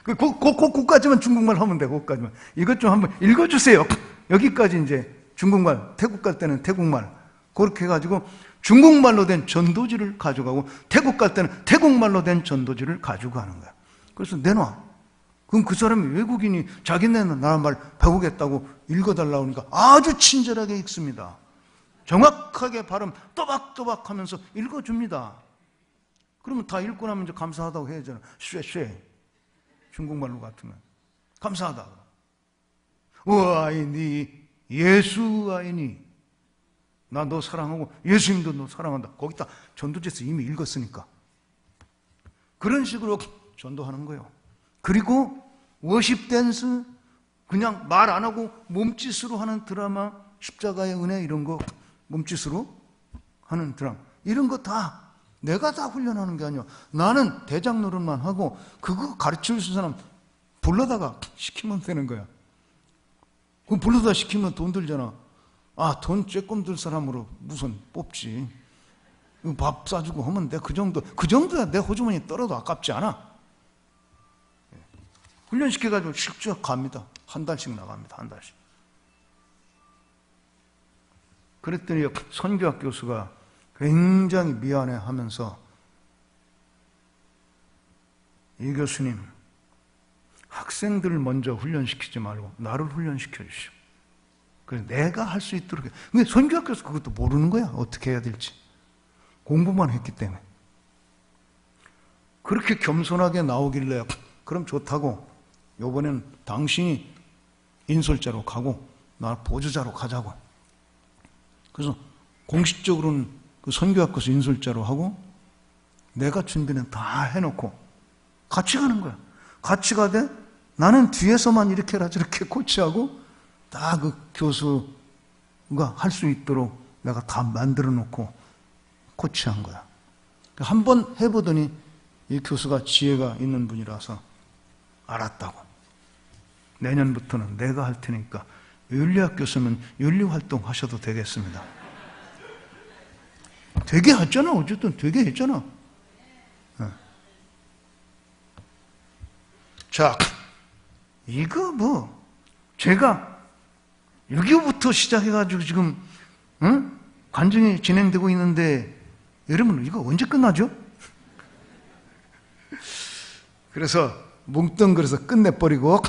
그까지만 중국말 하면 돼. 그까지만. 이것 좀 한번 읽어주세요. 여기까지 이제 중국말, 태국 갈 때는 태국말. 그렇게 해가지고 중국말로 된 전도지를 가져가고 태국 갈 때는 태국말로 된 전도지를 가지고 가는 거야. 그래서 내놔. 그럼 그 사람이 외국인이 자기네는 나라 말 배우겠다고 읽어달라고 하니까 아주 친절하게 읽습니다. 정확하게 발음 또박또박 하면서 읽어줍니다. 그러면 다 읽고 나면 이제 감사하다고 해야잖아. 쉐쉐. 중국말로 같으면. 감사하다. 아이니, 예수 아이니. 나 너 사랑하고 예수님도 너 사랑한다. 거기다 전도지에서 이미 읽었으니까. 그런 식으로 전도하는 거예요. 그리고 워십 댄스, 그냥 말 안 하고 몸짓으로 하는 드라마, 십자가의 은혜 이런 거 몸짓으로 하는 드라마 이런 거 다 내가 다 훈련하는 게 아니야. 나는 대장 노릇만 하고 그거 가르칠 수 있는 사람 불러다가 시키면 되는 거야. 그럼 불러다 시키면 돈 들잖아. 돈 조금 들 사람으로 무슨 뽑지. 밥 싸주고 하면 돼. 그 정도야 내 호주머니 떨어도 아깝지 않아. 훈련시켜가지고 실제 갑니다. 한 달씩 나갑니다. 한 달씩. 그랬더니 선교학 교수가 굉장히 미안해 하면서 이 교수님 학생들을 먼저 훈련시키지 말고 나를 훈련시켜 주시오. 그래서 내가 할 수 있도록. 근데 선교학 교수 그것도 모르는 거야. 어떻게 해야 될지. 공부만 했기 때문에. 그렇게 겸손하게 나오길래 그럼 좋다고 이번엔 당신이 인솔자로 가고 나 보조자로 가자고. 그래서 공식적으로는 그 선교학교에서 인솔자로 하고 내가 준비는 다 해놓고 같이 가는 거야. 같이 가되 나는 뒤에서만 이렇게라 저렇게 코치하고 다 그 교수가 할 수 있도록 내가 다 만들어 놓고 코치한 거야. 한번 해보더니 이 교수가 지혜가 있는 분이라서 알았다고. 내년부터는 내가 할 테니까 윤리학 교수는 윤리활동 하셔도 되겠습니다. 되게 했잖아. 어쨌든 되게 했잖아. 자, 이거 제가 6.25부터 시작해가지고 지금 간증이 진행되고 있는데 여러분 이거 언제 끝나죠? 그래서 뭉뚱그려서 끝내버리고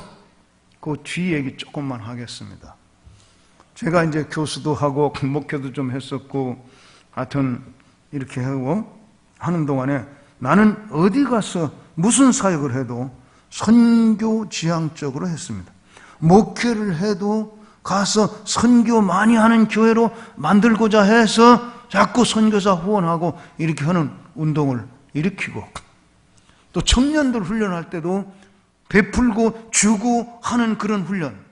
그 뒤 얘기 조금만 하겠습니다. 제가 이제 교수도 하고 목회도 좀 했었고 하여튼 이렇게 하고 하는 동안에 나는 어디 가서 무슨 사역을 해도 선교 지향적으로 했습니다. 목회를 해도 가서 선교 많이 하는 교회로 만들고자 해서 자꾸 선교사 후원하고 이렇게 하는 운동을 일으키고 또 청년들 훈련할 때도 베풀고 주고 하는 그런 훈련.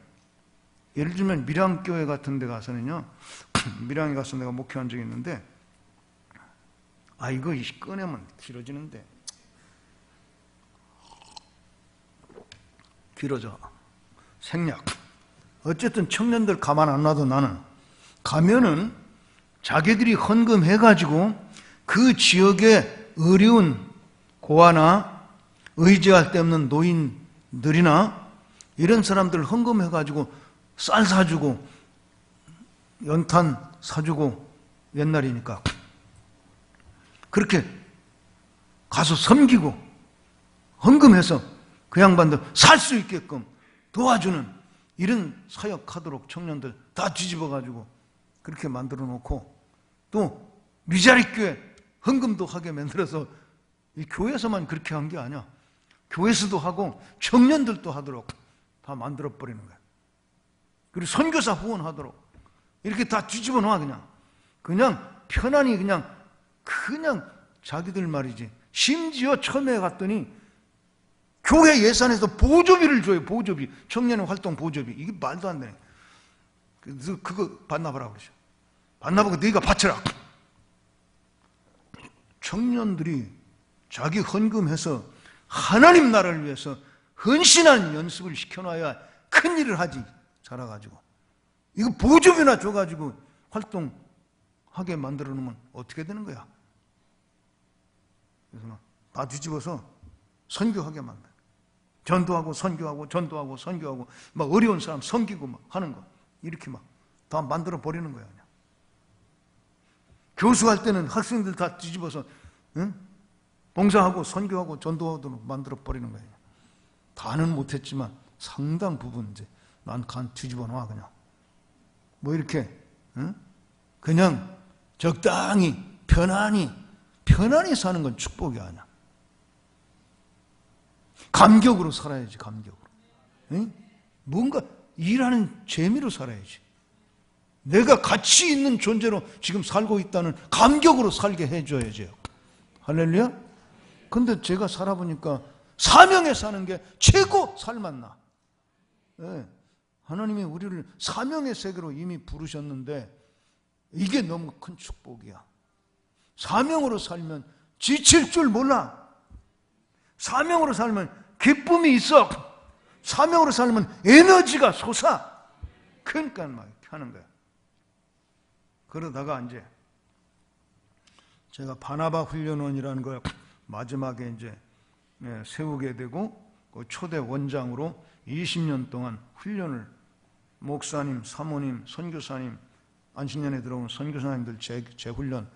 예를 들면 밀양교회 같은 데 가서는요, 밀양에 가서 내가 목회한 적이 있는데 이거 꺼내면 길어지는데 길어져. 생략. 어쨌든 청년들 가만 안 놔도 나는 가면은 자기들이 헌금해가지고 그 지역에 어려운 고아나 의지할 데 없는 노인들이나 이런 사람들 헌금해가지고 쌀 사주고 연탄 사주고 옛날이니까 그렇게 가서 섬기고 헌금해서 그 양반들 살 수 있게끔 도와주는 이런 사역하도록 청년들 다 뒤집어가지고 그렇게 만들어 놓고 또 미자립교회 헌금도 하게 만들어서 이 교회에서만 그렇게 한 게 아니야. 교회에서도 하고 청년들도 하도록 다 만들어 버리는 거야. 그리고 선교사 후원하도록 이렇게 다 뒤집어 놔. 그냥 편안히 그냥 자기들 말이지. 심지어 처음에 갔더니 교회 예산에서 보조비를 줘요. 보조비. 청년의 활동 보조비. 이게 말도 안 되네. 그래서 그거 반납하라 그러죠. 반납하고 네가 바쳐라. 청년들이 자기 헌금해서 하나님 나라를 위해서 헌신하는 연습을 시켜놔야 큰일을 하지. 자라가지고 이거 보조비나 줘가지고 활동하게 만들어 놓으면 어떻게 되는 거야? 그래서 다 뒤집어서 선교하게 만들어. 전도하고 선교하고 전도하고 선교하고 막 어려운 사람 섬기고 막 하는 거 이렇게 막 다 만들어 버리는 거야. 그냥. 교수할 때는 학생들 다 뒤집어서 봉사하고 선교하고 전도하도록 만들어 버리는 거예요. 다는 못했지만 상당 부분 이제 난 간 뒤집어 놔 그냥. 뭐 이렇게 그냥 적당히 편안히 사는 건 축복이 아니야. 감격으로 살아야지. 감격으로. 뭔가 일하는 재미로 살아야지. 내가 가치 있는 존재로 지금 살고 있다는 감격으로 살게 해줘야죠. 할렐루야? 근데 제가 살아보니까 사명에 사는 게 최고 살맛나. 네. 하나님이 우리를 사명의 세계로 이미 부르셨는데 이게 너무 큰 축복이야. 사명으로 살면 지칠 줄 몰라. 사명으로 살면 기쁨이 있어. 사명으로 살면 에너지가 솟아. 그러니까 막 이렇게 하는 거야. 그러다가 이제 제가 바나바 훈련원이라는 걸 마지막에 이제 세우게 되고 그 초대 원장으로 20년 동안 훈련을 목사님, 사모님, 선교사님, 안식년에 들어온 선교사님들 재훈련,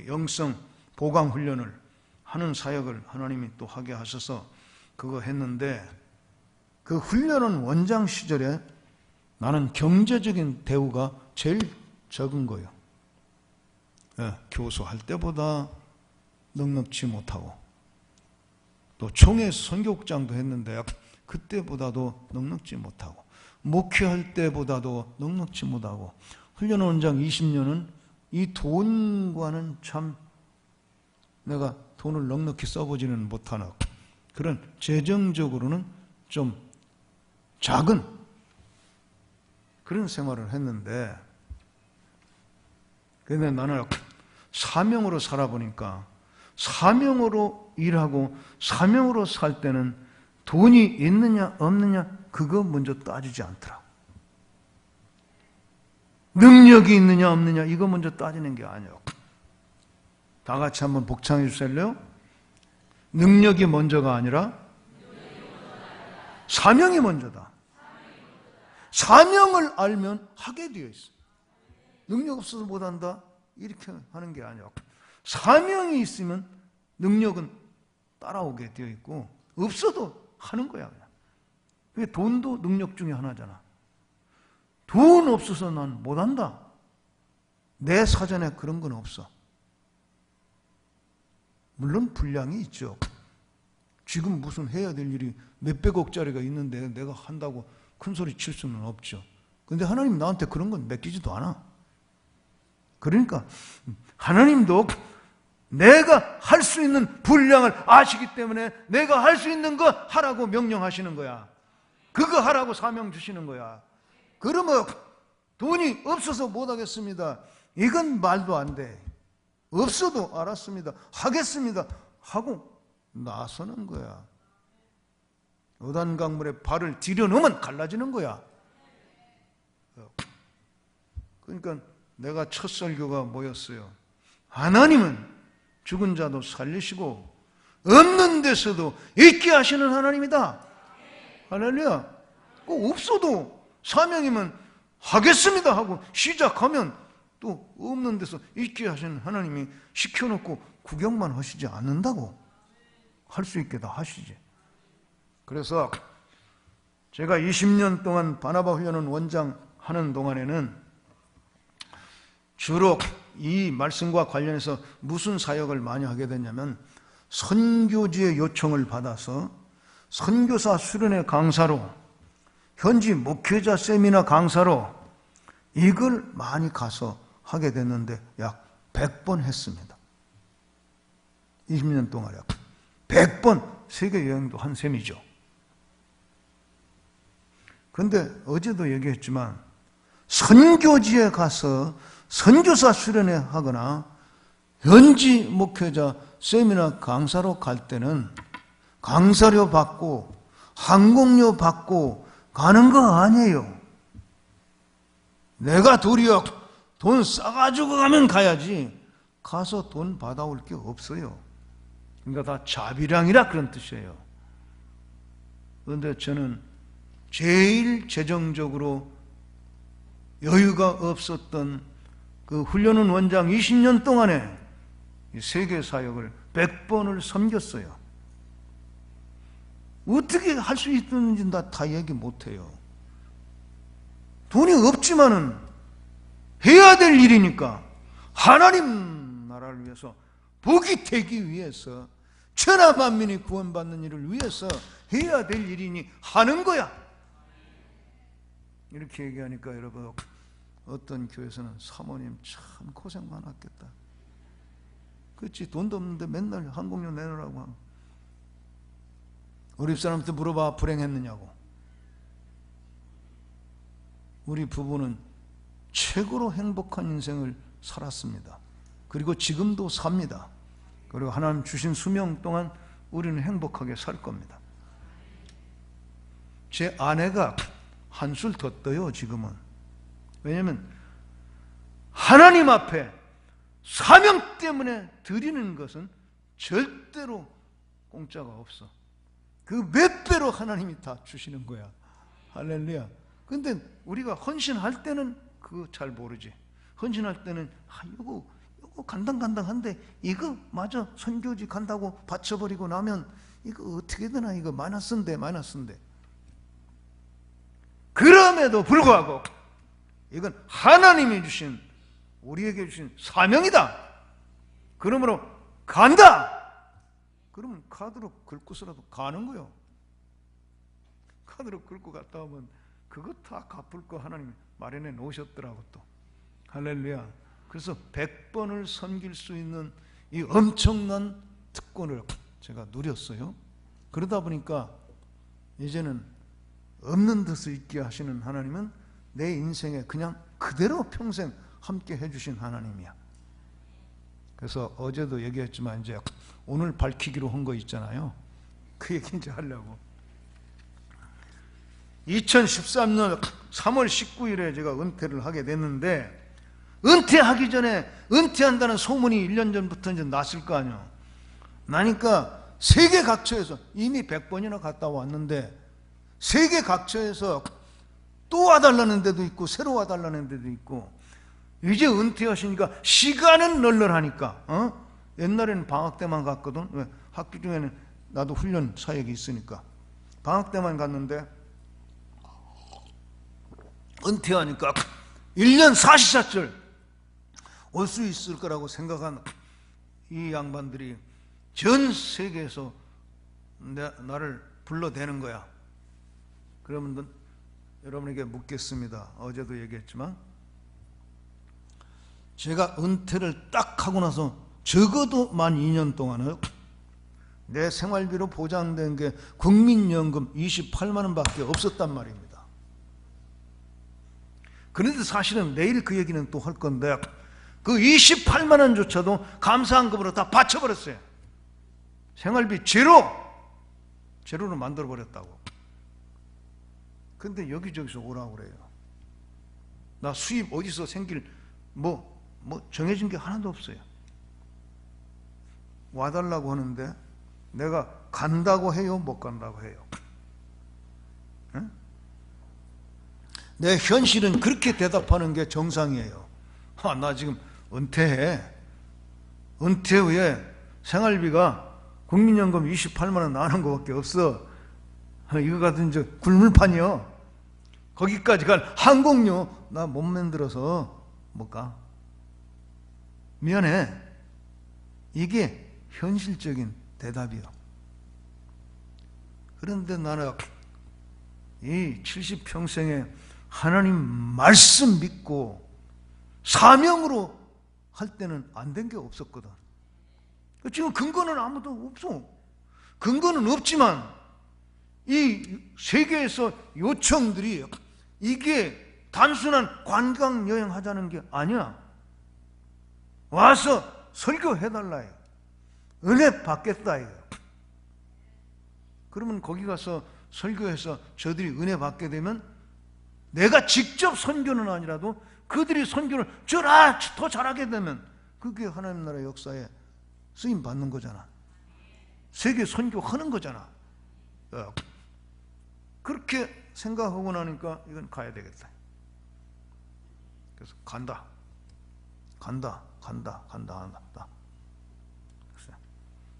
영성 보강 훈련을 하는 사역을 하나님이 또 하게 하셔서 그거 했는데 그 훈련은 원장 시절에 나는 경제적인 대우가 제일 적은 거예요. 교수할 때보다 넉넉지 못하고 또 총회 선교국장도 했는데 그때보다도 넉넉지 못하고 목회할 때보다도 넉넉지 못하고 훈련원장 20년은 이 돈과는 참 내가 돈을 넉넉히 써보지는 못하는 그런 재정적으로는 좀 작은 그런 생활을 했는데 그런데 나는 사명으로 살아보니까 사명으로 일하고 사명으로 살 때는 돈이 있느냐 없느냐 그거 먼저 따지지 않더라. 능력이 있느냐 없느냐 이거 먼저 따지는 게 아니에요. 다 같이 한번 복창해 주실래요? 능력이 먼저가 아니라 사명이 먼저다. 사명을 알면 하게 되어 있어. 능력 없어서 못한다 이렇게 하는 게 아니라 사명이 있으면 능력은 따라오게 되어 있고 없어도 하는 거야. 그게 돈도 능력 중에 하나잖아. 돈 없어서 난 못한다. 내 사전에 그런 건 없어. 물론 분량이 있죠. 지금 무슨 해야 될 일이 몇백억짜리가 있는데 내가 한다고 큰 소리 칠 수는 없죠. 근데 하나님 나한테 그런 건 맡기지도 않아. 그러니까 하나님도 내가 할 수 있는 분량을 아시기 때문에 내가 할 수 있는 거 하라고 명령하시는 거야. 그거 하라고 사명 주시는 거야. 그러면 돈이 없어서 못하겠습니다. 이건 말도 안 돼. 없어도 알았습니다. 하겠습니다. 하고 나서는 거야. 요단강물에 발을 디뎌놓으면 갈라지는 거야. 그러니까 내가 첫 설교가 뭐였어요? 하나님은 죽은 자도 살리시고 없는 데서도 있게 하시는 하나님이다. 할렐루야. 꼭 없어도 사명이면 하겠습니다 하고 시작하면 또 없는 데서 있게 하시는 하나님이 시켜놓고 구경만 하시지 않는다고. 할 수 있게 다 하시지. 그래서 제가 20년 동안 바나바 훈련원 원장 하는 동안에는 주로 이 말씀과 관련해서 무슨 사역을 많이 하게 됐냐면 선교지의 요청을 받아서 선교사 수련회 강사로, 현지 목회자 세미나 강사로 이걸 많이 가서 하게 됐는데 약 100번 했습니다. 20년 동안 약 100번 세계 여행도 한 셈이죠. 그런데 어제도 얘기했지만 선교지에 가서 선교사 수련회 하거나 현지 목회자 세미나 강사로 갈 때는 강사료 받고 항공료 받고 가는 거 아니에요. 내가 도리어 돈 싸가지고 가면 가야지 가서 돈 받아올 게 없어요. 그러니까 다 자비량이라 그런 뜻이에요. 그런데 저는 제일 재정적으로 여유가 없었던 그 훈련원 원장 20년 동안에 세계 사역을 100번을 섬겼어요. 어떻게 할 수 있는지 다 얘기 못해요. 돈이 없지만은 해야 될 일이니까 하나님 나라를 위해서 복이 되기 위해서 천하 만민이 구원받는 일을 위해서 해야 될 일이니 하는 거야. 이렇게 얘기하니까 여러분 어떤 교회에서는 사모님 참 고생 많았겠다. 그렇지, 돈도 없는데 맨날 항공료 내놓으라고 하고. 우리 집사람한테 물어봐 불행했느냐고. 우리 부부는 최고로 행복한 인생을 살았습니다. 그리고 지금도 삽니다. 그리고 하나님 주신 수명 동안 우리는 행복하게 살 겁니다. 제 아내가 한술 더 떠요 지금은. 왜냐하면 하나님 앞에 사명 때문에 드리는 것은 절대로 공짜가 없어. 그 몇 배로 하나님이 다 주시는 거야. 할렐루야. 근데 우리가 헌신할 때는 그거 잘 모르지. 헌신할 때는 이거 간당간당한데 이거 마저 선교지 간다고 바쳐버리고 나면 이거 어떻게 되나, 이거 마이너스인데. 그럼에도 불구하고 이건 하나님이 주신, 우리에게 주신 사명이다. 그러므로 간다. 그러면 카드로 긁고서라도 가는 거요. 카드로 긁고 갔다 오면 그거 다 갚을 거 하나님이 마련해 놓으셨더라고 또. 할렐루야. 그래서 100번을 섬길 수 있는 이 엄청난 특권을 제가 누렸어요. 그러다 보니까 이제는 없는 데서 있게 하시는 하나님은 내 인생에 그냥 그대로 평생 함께 해주신 하나님이야. 그래서 어제도 얘기했지만 이제 오늘 밝히기로 한 거 있잖아요. 그 얘기 이제 하려고. 2013년 3월 19일에 제가 은퇴를 하게 됐는데, 은퇴하기 전에 은퇴한다는 소문이 1년 전부터 이제 났을 거 아니에요. 나니까 세계 각처에서 이미 100번이나 갔다 왔는데 세계 각처에서 또 와달라는 데도 있고 새로 와달라는 데도 있고, 이제 은퇴하시니까 시간은 널널하니까 옛날에는 방학 때만 갔거든. 왜? 학교 중에는 나도 훈련 사역이 있으니까 방학 때만 갔는데 은퇴하니까 1년 사시사철 올 수 있을 거라고 생각한 이 양반들이 전 세계에서 나를 불러대는 거야. 그러면 여러분에게 묻겠습니다. 어제도 얘기했지만 제가 은퇴를 딱 하고 나서 적어도 만 2년 동안은 내 생활비로 보장된 게 국민연금 28만 원밖에 없었단 말입니다. 그런데 사실은 내일 그 얘기는 또 할 건데 그 28만 원조차도 감사한금으로 다 바쳐버렸어요. 생활비 제로로 만들어버렸다고. 근데 여기저기서 오라고 그래요. 나 수입 어디서 생길 뭐 정해진 게 하나도 없어요. 와달라고 하는데 내가 간다고 해요? 못 간다고 해요? 응? 내 현실은 그렇게 대답하는 게 정상이에요. 나 지금 은퇴해. 은퇴 후에 생활비가 국민연금 28만 원 나오는 것밖에 없어. 이거 같은 저 굴물판이요. 거기까지 갈 항공료 나 못 만들어서 못 가. 미안해. 이게 현실적인 대답이요. 그런데 나는 이 70평생에 하나님 말씀 믿고 사명으로 할 때는 안 된 게 없었거든. 지금 근거는 아무도 없어. 근거는 없지만 이 세계에서 요청들이 이게 단순한 관광 여행 하자는 게 아니야. 와서 설교해달라 해요. 은혜 받겠다 해요. 그러면 거기 가서 설교해서 저들이 은혜 받게 되면 내가 직접 선교는 아니라도 그들이 선교를 더 잘하게 되면 그게 하나님 나라 역사에 쓰임 받는 거잖아. 세계 선교하는 거잖아. 그렇게 생각하고 나니까 이건 가야 되겠다. 그래서 간다.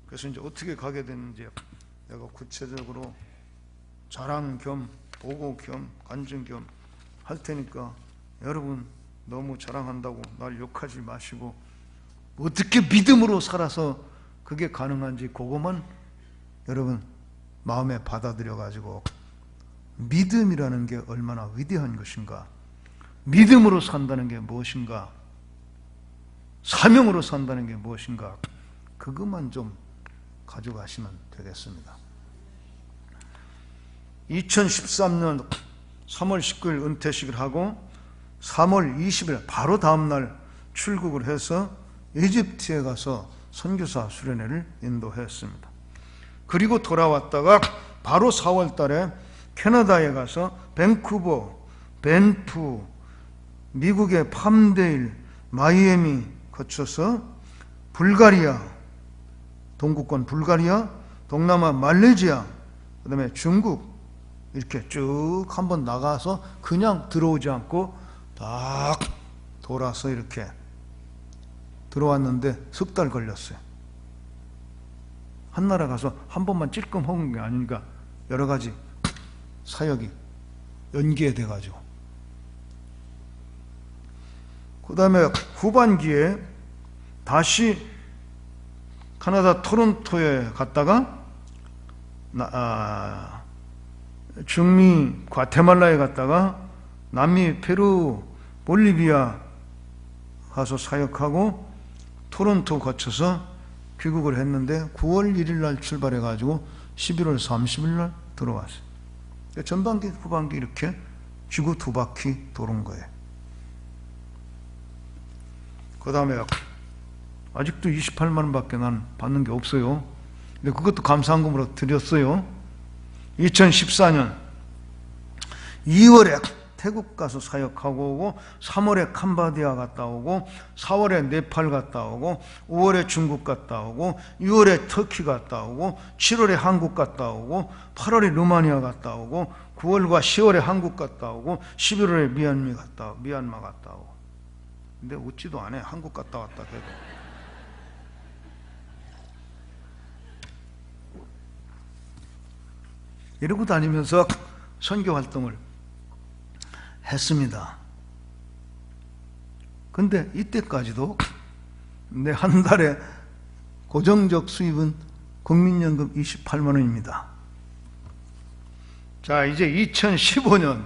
그래서 이제 어떻게 가게 되는지 내가 구체적으로 자랑 겸 보고 겸 간증 겸 할 테니까 여러분 너무 자랑한다고 날 욕하지 마시고 어떻게 믿음으로 살아서 그게 가능한지 그것만 여러분 마음에 받아들여 가지고 믿음이라는 게 얼마나 위대한 것인가, 믿음으로 산다는 게 무엇인가, 사명으로 산다는 게 무엇인가, 그것만 좀 가져가시면 되겠습니다. 2013년 3월 19일 은퇴식을 하고 3월 20일 바로 다음날 출국을 해서 이집트에 가서 선교사 수련회를 인도했습니다. 그리고 돌아왔다가 바로 4월 달에 캐나다에 가서 밴쿠버, 밴프, 미국의 팜데일, 마이애미 거쳐서 불가리아, 동구권 불가리아, 동남아 말레이시아, 그 다음에 중국 이렇게 쭉 한번 나가서 그냥 들어오지 않고 딱 돌아서 이렇게 들어왔는데 석 달 걸렸어요. 한 나라 가서 한 번만 찔끔 먹은 게 아니니까 여러 가지 사역이 연계돼 가지고 그 다음에 후반기에 다시 카나다 토론토에 갔다가 중미 과테말라에 갔다가 남미 페루 볼리비아 가서 사역하고 토론토 거쳐서 귀국을 했는데 9월 1일 날 출발해 가지고 11월 30일 날 들어왔어요. 전반기 후반기 이렇게 지구 2바퀴 도는 거예요. 그 다음에 아직도 28만 원밖에 난 받는 게 없어요. 근데 그것도 감사한금으로 드렸어요. 2014년 2월에 태국 가서 사역하고 오고 3월에 캄보디아 갔다 오고 4월에 네팔 갔다 오고 5월에 중국 갔다 오고 6월에 터키 갔다 오고 7월에 한국 갔다 오고 8월에 루마니아 갔다 오고 9월과 10월에 한국 갔다 오고 11월에 미얀마 갔다 오고 근데 웃지도 않아. 한국 갔다 왔다 해도. 이러고 다니면서 선교 활동을 했습니다. 근데 이때까지도 내 한 달에 고정적 수입은 국민연금 28만 원입니다. 자, 이제 2015년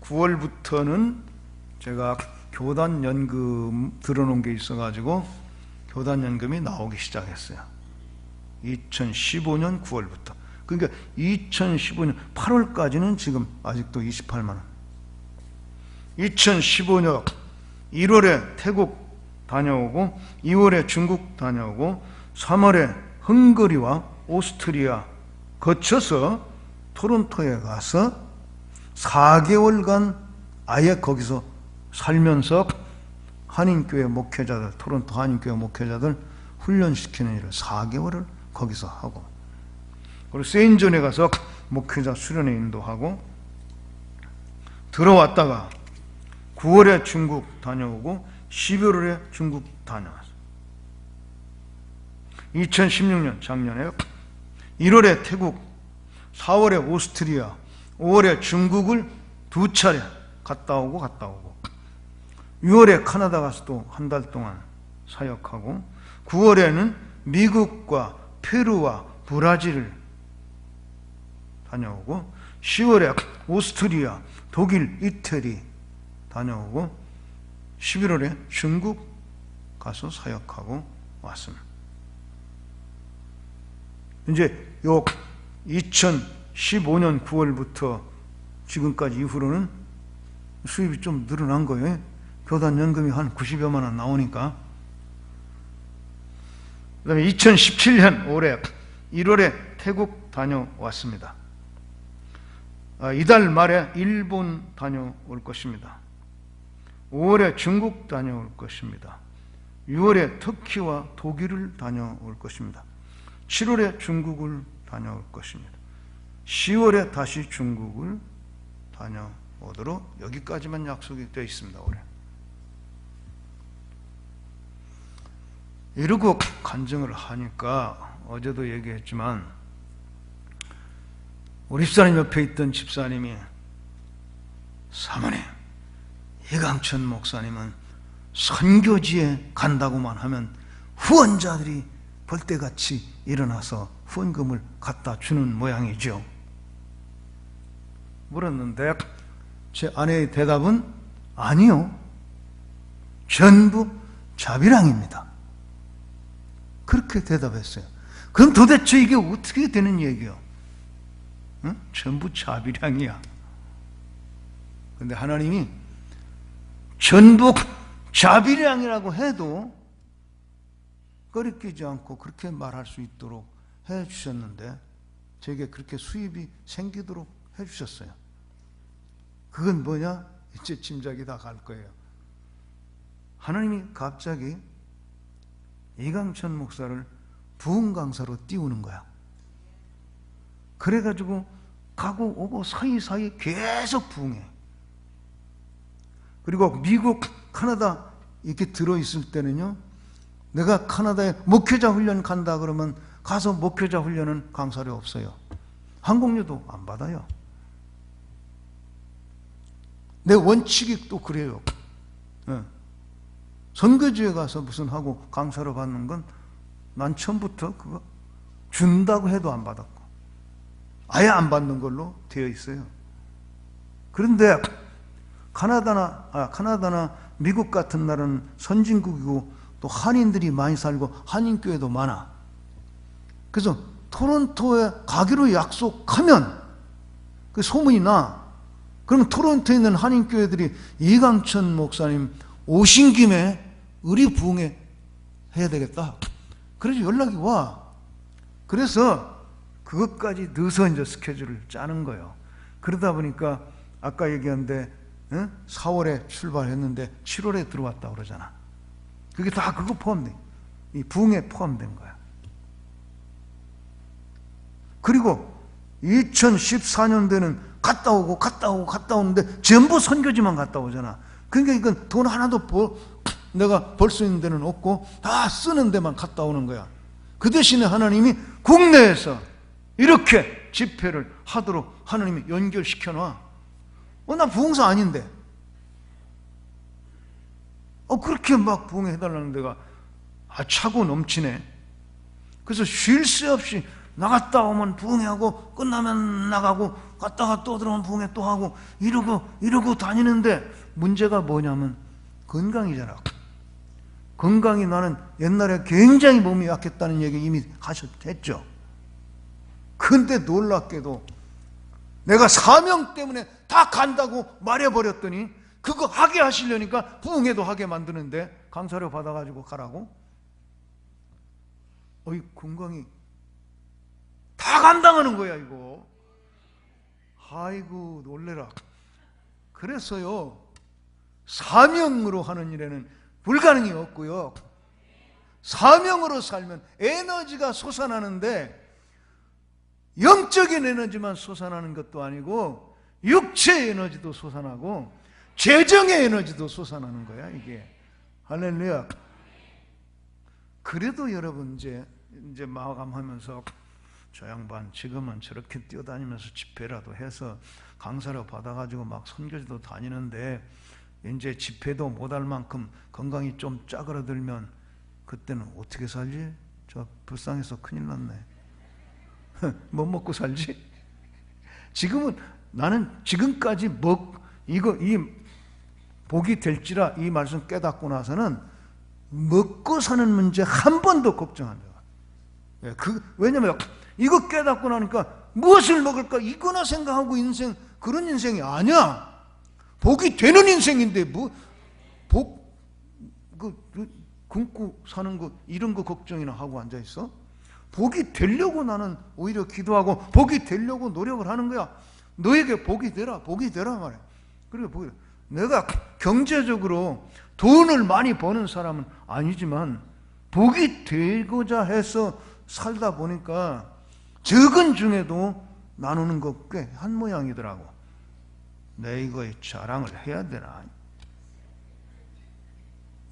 9월부터는 제가 교단연금 들어놓은 게 있어가지고 교단연금이 나오기 시작했어요. 2015년 9월부터. 그러니까 2015년 8월까지는 지금 아직도 28만 원. 2015년 1월에 태국 다녀오고 2월에 중국 다녀오고 3월에 헝가리와 오스트리아 거쳐서 토론토에 가서 4개월간 아예 거기서 살면서 한인교회 목회자들, 토론토 한인교회 목회자들 훈련시키는 일을 4개월을 거기서 하고, 그리고 세인전에 가서 목회자 수련회 인도하고, 들어왔다가 9월에 중국 다녀오고 11월에 중국 다녀왔어요. 2016년 작년에 1월에 태국, 4월에 오스트리아, 5월에 중국을 2차례 갔다 오고 6월에 카나다 가서 또 한 달 동안 사역하고, 9월에는 미국과 페루와 브라질을 다녀오고, 10월에 오스트리아, 독일, 이태리 다녀오고, 11월에 중국 가서 사역하고 왔습니다. 이제 요 2015년 9월부터 지금까지 이후로는 수입이 좀 늘어난 거예요. 교단 연금이 한 90여만 원 나오니까. 그 다음에 2017년 올해 1월에 태국 다녀왔습니다. 이달 말에 일본 다녀올 것입니다. 5월에 중국 다녀올 것입니다. 6월에 터키와 독일을 다녀올 것입니다. 7월에 중국을 다녀올 것입니다. 10월에 다시 중국을 다녀오도록 여기까지만 약속이 되어 있습니다. 올해. 이러고 간증을 하니까 어제도 얘기했지만 우리 집사님 옆에 있던 집사님이, 사모님, 이강천 목사님은 선교지에 간다고만 하면 후원자들이 벌떼같이 일어나서 후원금을 갖다 주는 모양이죠. 물었는데 제 아내의 대답은 아니요, 전부 자비랑입니다. 그렇게 대답했어요. 그럼 도대체 이게 어떻게 되는 얘기예요? 응? 전부 자비량이야. 근데 하나님이 전부 자비량이라고 해도 꺼리끼지 않고 그렇게 말할 수 있도록 해주셨는데, 제게 그렇게 수입이 생기도록 해주셨어요. 그건 뭐냐? 이제 짐작이 다 갈 거예요. 하나님이 갑자기 이강천 목사를 부흥 강사로 띄우는 거야. 그래가지고 가고 오고 사이사이 계속 부흥해. 그리고 미국, 카나다 이렇게 들어있을 때는요, 내가 카나다에 목회자 훈련 간다 그러면 가서 목회자 훈련은 강사료 없어요. 항공료도 안 받아요. 내 원칙이 또 그래요. 선교지에 가서 무슨 하고 강사료 받는 건 난 처음부터 그거 준다고 해도 안 받았고 아예 안 받는 걸로 되어 있어요. 그런데 카나다나 미국 같은 나라는 선진국이고 또 한인들이 많이 살고 한인교회도 많아. 그래서 토론토에 가기로 약속하면 그 소문이 나. 그럼 토론토에 있는 한인교회들이 이강천 목사님 오신 김에 우리 부흥회 해야 되겠다. 그래서 연락이 와. 그래서 그것까지 넣어서 이제 스케줄을 짜는 거예요. 그러다 보니까 아까 얘기한데 4월에 출발했는데 7월에 들어왔다 그러잖아. 그게 다 그거 포함돼. 이 부흥에 포함된 거야. 그리고 2014년도에는 갔다 오는데 전부 선교지만 갔다 오잖아. 그러니까 이건 돈 하나도 내가 벌 수 있는 데는 없고 다 쓰는 데만 갔다 오는 거야. 그 대신에 하나님이 국내에서 이렇게 집회를 하도록 하나님이 연결시켜놔. 나 부흥사 아닌데. 그렇게 막 부흥해달라는 데가 차고 넘치네. 그래서 쉴 새 없이 나갔다 오면 부흥회하고 끝나면 나가고 갔다가 또 들어오면 부흥회 또 하고 이러고 다니는데 문제가 뭐냐면 건강이잖아. 건강이, 나는 옛날에 굉장히 몸이 약했다는 얘기 이미 하셨죠. 근데 놀랍게도 내가 사명 때문에 다 간다고 말해버렸더니 그거 하게 하시려니까 부흥회도 하게 만드는데 강사료 받아가지고 가라고? 건강이 다 감당하는 거야 이거. 아이고 놀래라. 그래서요, 사명으로 하는 일에는 불가능이 없고요, 사명으로 살면 에너지가 솟아나는데 영적인 에너지만 솟아나는 것도 아니고 육체의 에너지도 솟아나고 재정의 에너지도 솟아나는 거야, 이게. 할렐루야. 그래도 여러분 이제 마감하면서 저 양반 지금은 저렇게 뛰어다니면서 집회라도 해서 강사료 받아가지고 막 선교지도 다니는데 이제 집회도 못할 만큼 건강이 좀 짜그러들면 그때는 어떻게 살지? 저 불쌍해서 큰일 났네. 뭐 먹고 살지? 지금은 나는 지금까지 이 복이 될지라 이 말씀 깨닫고 나서는 먹고 사는 문제 한 번도 걱정 안 해요. 왜냐면 이거 깨닫고 나니까 무엇을 먹을까 이거나 생각하고 그런 인생이 아니야. 복이 되는 인생인데 굶고 사는 거 이런 거 걱정이나 하고 앉아 있어? 복이 되려고 나는 오히려 기도하고 복이 되려고 노력을 하는 거야. 너에게 복이 되라 말이야. 그리고 내가 경제적으로 돈을 많이 버는 사람은 아니지만 복이 되고자 해서 살다 보니까 적은 중에도 나누는 거 꽤 한 모양이더라고. 내 이거에 자랑을 해야 되나?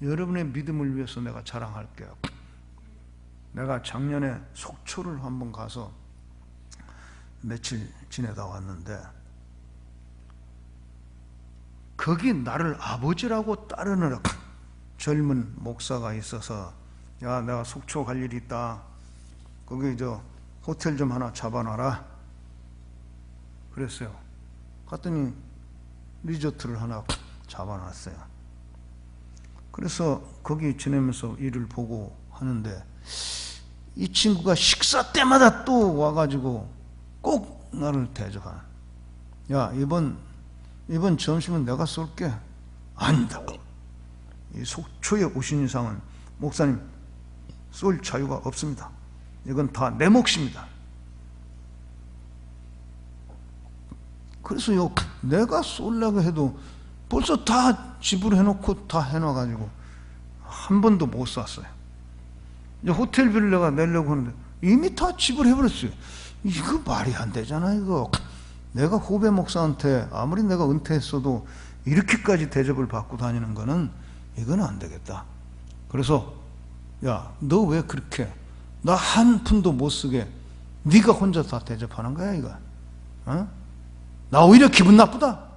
여러분의 믿음을 위해서 내가 자랑할게요. 내가 작년에 속초를 한번 가서 며칠 지내다 왔는데 거기 나를 아버지라고 따르는 젊은 목사가 있어서 야, 내가 속초 갈 일이 있다. 거기 호텔 좀 하나 잡아놔라. 그랬어요. 갔더니 리조트를 하나 잡아놨어요. 그래서 거기 지내면서 일을 보고 하는데 이 친구가 식사 때마다 또 와가지고 꼭 나를 대접하는. 야, 이번 점심은 내가 쏠게. 아니다. 이 속초에 오신 이상은 목사님 쏠 자유가 없습니다. 이건 다 내 몫입니다. 그래서 내가 쏠려고 해도 벌써 다 지불해놓고 다 해놔가지고 한 번도 못 쐈어요. 이제 호텔비를 내가 내려고 하는데 이미 다 지불해버렸어요. 이거 말이 안 되잖아, 이거. 내가 후배 목사한테 아무리 내가 은퇴했어도 이렇게까지 대접을 받고 다니는 거는 이건 안 되겠다. 그래서 야, 너 왜 그렇게 나 한 푼도 못 쓰게 네가 혼자 다 대접하는 거야, 이거? 어? 나 오히려 기분 나쁘다.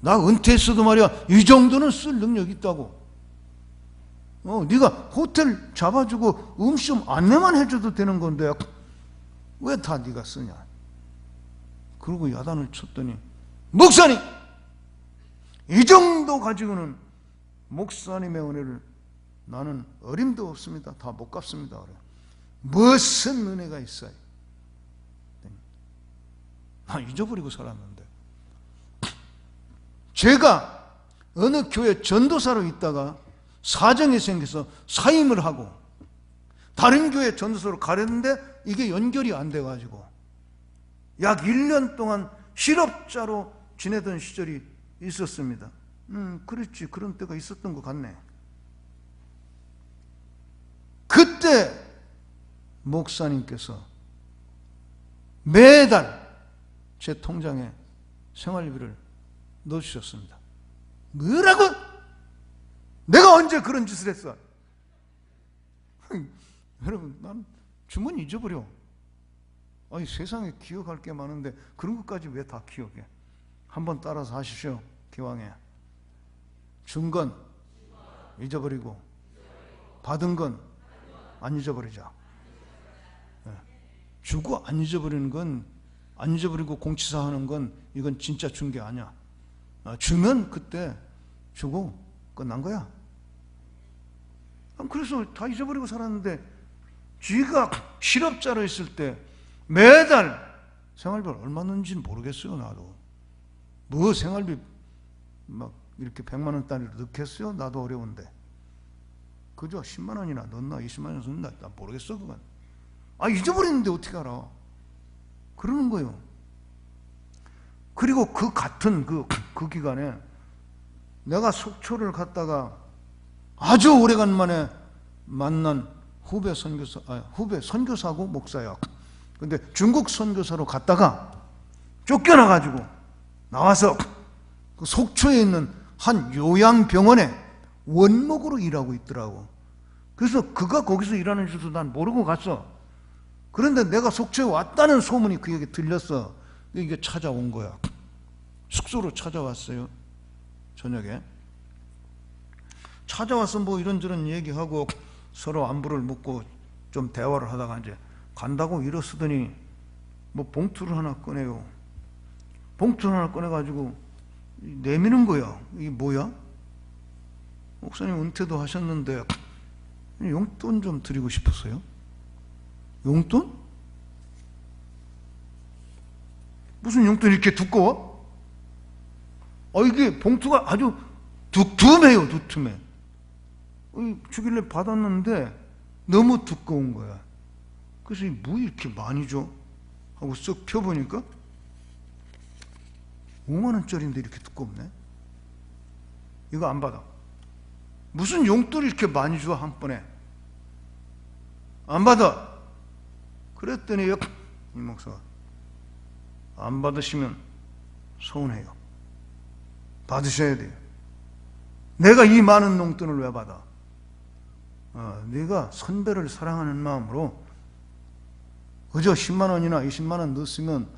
나 은퇴했어도 말이야 이 정도는 쓸 능력이 있다고. 네가 호텔 잡아주고 음식 안내만 해줘도 되는 건데 왜 다 네가 쓰냐. 그리고 야단을 쳤더니 목사님 이 정도 가지고는 목사님의 은혜를 나는 어림도 없습니다. 다 못 갚습니다. 그래. 무슨 은혜가 있어요? 나 잊어버리고 살았는데 제가 어느 교회 전도사로 있다가 사정이 생겨서 사임을 하고 다른 교회 전도사로 가려는데 이게 연결이 안 돼가지고 약 1년 동안 실업자로 지내던 시절이 있었습니다. 그렇지. 그런 때가 있었던 것 같네. 그때 목사님께서 매달 제 통장에 생활비를 넣어주셨습니다. 뭐라고? 내가 언제 그런 짓을 했어? 여러분, 난 주머니 잊어버려. 아니, 세상에 기억할 게 많은데 그런 것까지 왜 다 기억해? 한번 따라서 하십시오. 기왕에 준 건 잊어버리고 받은 건 안 잊어버리자. 주고 안 잊어버리는 건, 안 잊어버리고 공치사 하는 건 이건 진짜 준 게 아니야. 주면 그때 주고 끝난 거야. 그래서 다 잊어버리고 살았는데 쥐가 실업자로 있을 때 매달 생활비 얼마 넣는지는 모르겠어요. 나도 뭐 생활비 막 이렇게 100만 원짜리로 넣겠어요? 나도 어려운데 그저 10만 원이나 넣나 20만 원 넣나 나 모르겠어. 그건 잊어버리는데 어떻게 알아? 그러는 거예요. 그리고 그 같은 그 기간에 내가 속초를 갔다가 아주 오래간만에 만난 후배 선교사고 목사야. 근데 중국 선교사로 갔다가 쫓겨나가지고 나와서 그 속초에 있는 한 요양병원에 원목으로 일하고 있더라고. 그래서 그가 거기서 일하는 줄도 난 모르고 갔어. 그런데 내가 속초에 왔다는 소문이 그에게 들렸어. 이게 찾아온 거야. 숙소로 찾아왔어요. 저녁에 찾아와서 뭐 이런저런 얘기하고 서로 안부를 묻고 좀 대화를 하다가 이제 간다고 일어서더니 뭐 봉투를 하나 꺼내요. 봉투를 하나 꺼내가지고 내미는 거야. 이게 뭐야? 목사님 은퇴도 하셨는데 용돈 좀 드리고 싶었어요. 용돈? 무슨 용돈이 이렇게 두꺼워? 이게 봉투가 아주 두툼해요. 두툼해. 주길래 받았는데 너무 두꺼운 거야. 그래서 뭐 이렇게 많이 줘? 하고 쓱 펴보니까 5만 원짜리인데 이렇게 두껍네. 이거 안 받아. 무슨 용돈을 이렇게 많이 줘 한 번에. 안 받아. 그랬더니 이 목사가 안 받으시면 서운해요. 받으셔야 돼요. 내가 이 많은 용돈을 왜 받아? 네가 선배를 사랑하는 마음으로 그저 10만 원이나 20만 원 넣었으면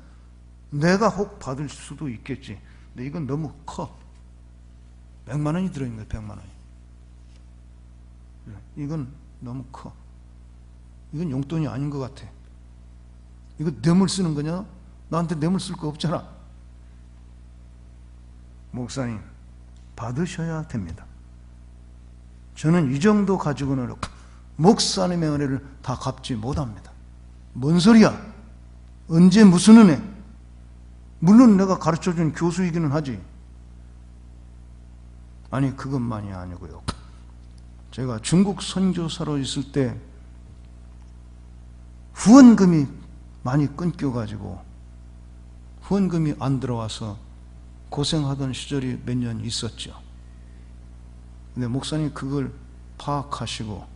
내가 혹 받을 수도 있겠지. 근데 이건 너무 커. 100만 원이 들어있는 거야. 100만 원이. 이건 너무 커. 이건 용돈이 아닌 것 같아. 이거 뇌물 쓰는 거냐? 나한테 뇌물 쓸 거 없잖아. 목사님, 받으셔야 됩니다. 저는 이 정도 가지고는 목사님의 은혜를 다 갚지 못합니다. 뭔 소리야? 언제 무슨 은혜? 물론 내가 가르쳐준 교수이기는 하지. 아니, 그것만이 아니고요. 제가 중국 선교사로 있을 때 후원금이 많이 끊겨가지고 후원금이 안 들어와서 고생하던 시절이 몇 년 있었죠. 근데 목사님 그걸 파악하시고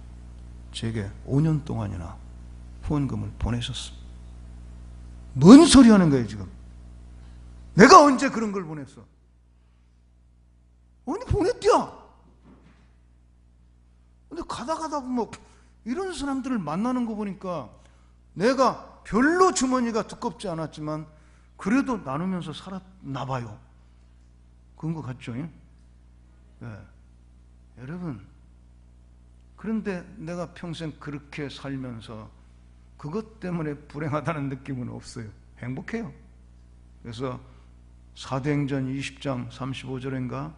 제게 5년 동안이나 후원금을 보내셨습니다. 뭔 소리 하는 거예요 지금? 내가 언제 그런 걸 보냈어? 어디 보냈디야? 근데 가다 뭐 이런 사람들을 만나는 거 보니까 내가 별로 주머니가 두껍지 않았지만 그래도 나누면서 살았나 봐요. 그런 거 같죠? 네. 여러분, 그런데 내가 평생 그렇게 살면서 그것 때문에 불행하다는 느낌은 없어요. 행복해요. 그래서 사도행전 20장 35절인가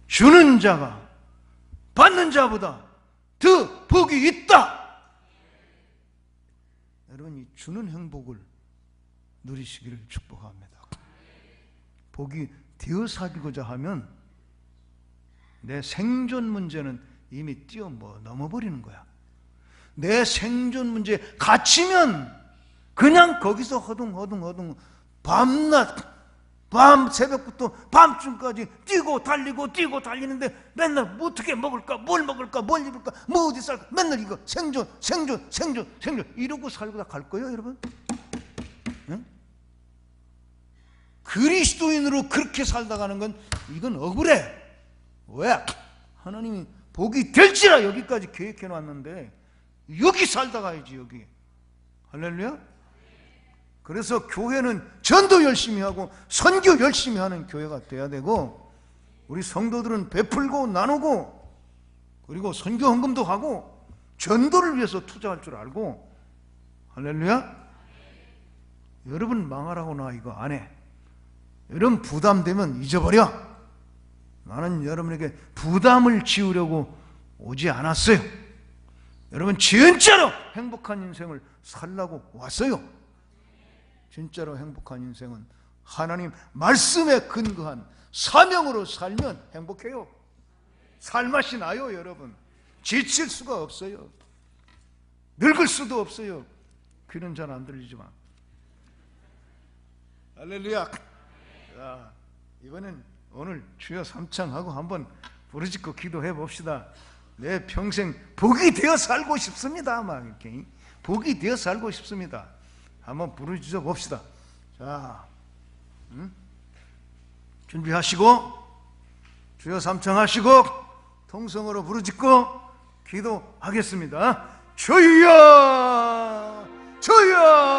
주는 자가 받는 자보다 더 복이 있다. 여러분, 이 주는 행복을 누리시기를 축복합니다. 복이 되어 사귀고자 하면 내 생존 문제는 이미 넘어버리는 거야. 내 생존 문제에 갇히면 그냥 거기서 허둥 밤 새벽부터 밤중까지 뛰고 달리는데 맨날 뭐 어떻게 먹을까, 뭘 먹을까, 뭘 입을까, 뭐 어디 살까, 맨날 이거 생존 이러고 살고 다 갈 거예요, 여러분? 응? 그리스도인으로 그렇게 살다 가는 건 이건 억울해. 왜? 하나님이 복이 될지라 여기까지 계획해 놨는데 여기 살다 가야지. 여기. 할렐루야. 그래서 교회는 전도 열심히 하고 선교 열심히 하는 교회가 돼야 되고, 우리 성도들은 베풀고 나누고 그리고 선교 헌금도 하고 전도를 위해서 투자할 줄 알고. 할렐루야. 여러분 망하라고 나 이거 안 해. 여러분 부담되면 잊어버려. 나는 여러분에게 부담을 지우려고 오지 않았어요. 여러분 진짜로 행복한 인생을 살라고 왔어요. 진짜로 행복한 인생은 하나님 말씀에 근거한 사명으로 살면 행복해요. 살맛이 나요. 여러분 지칠 수가 없어요. 늙을 수도 없어요. 귀는 잘 안 들리지만. 할렐루야. 자, 이번엔 오늘 주여 삼창하고 한번 부르짖고 기도해 봅시다. 내 평생 복이 되어 살고 싶습니다. 막 이렇게 복이 되어 살고 싶습니다. 한번 부르짖어 봅시다. 자, 준비하시고 주여 삼창하시고 통성으로 부르짖고 기도하겠습니다. 주여, 주여.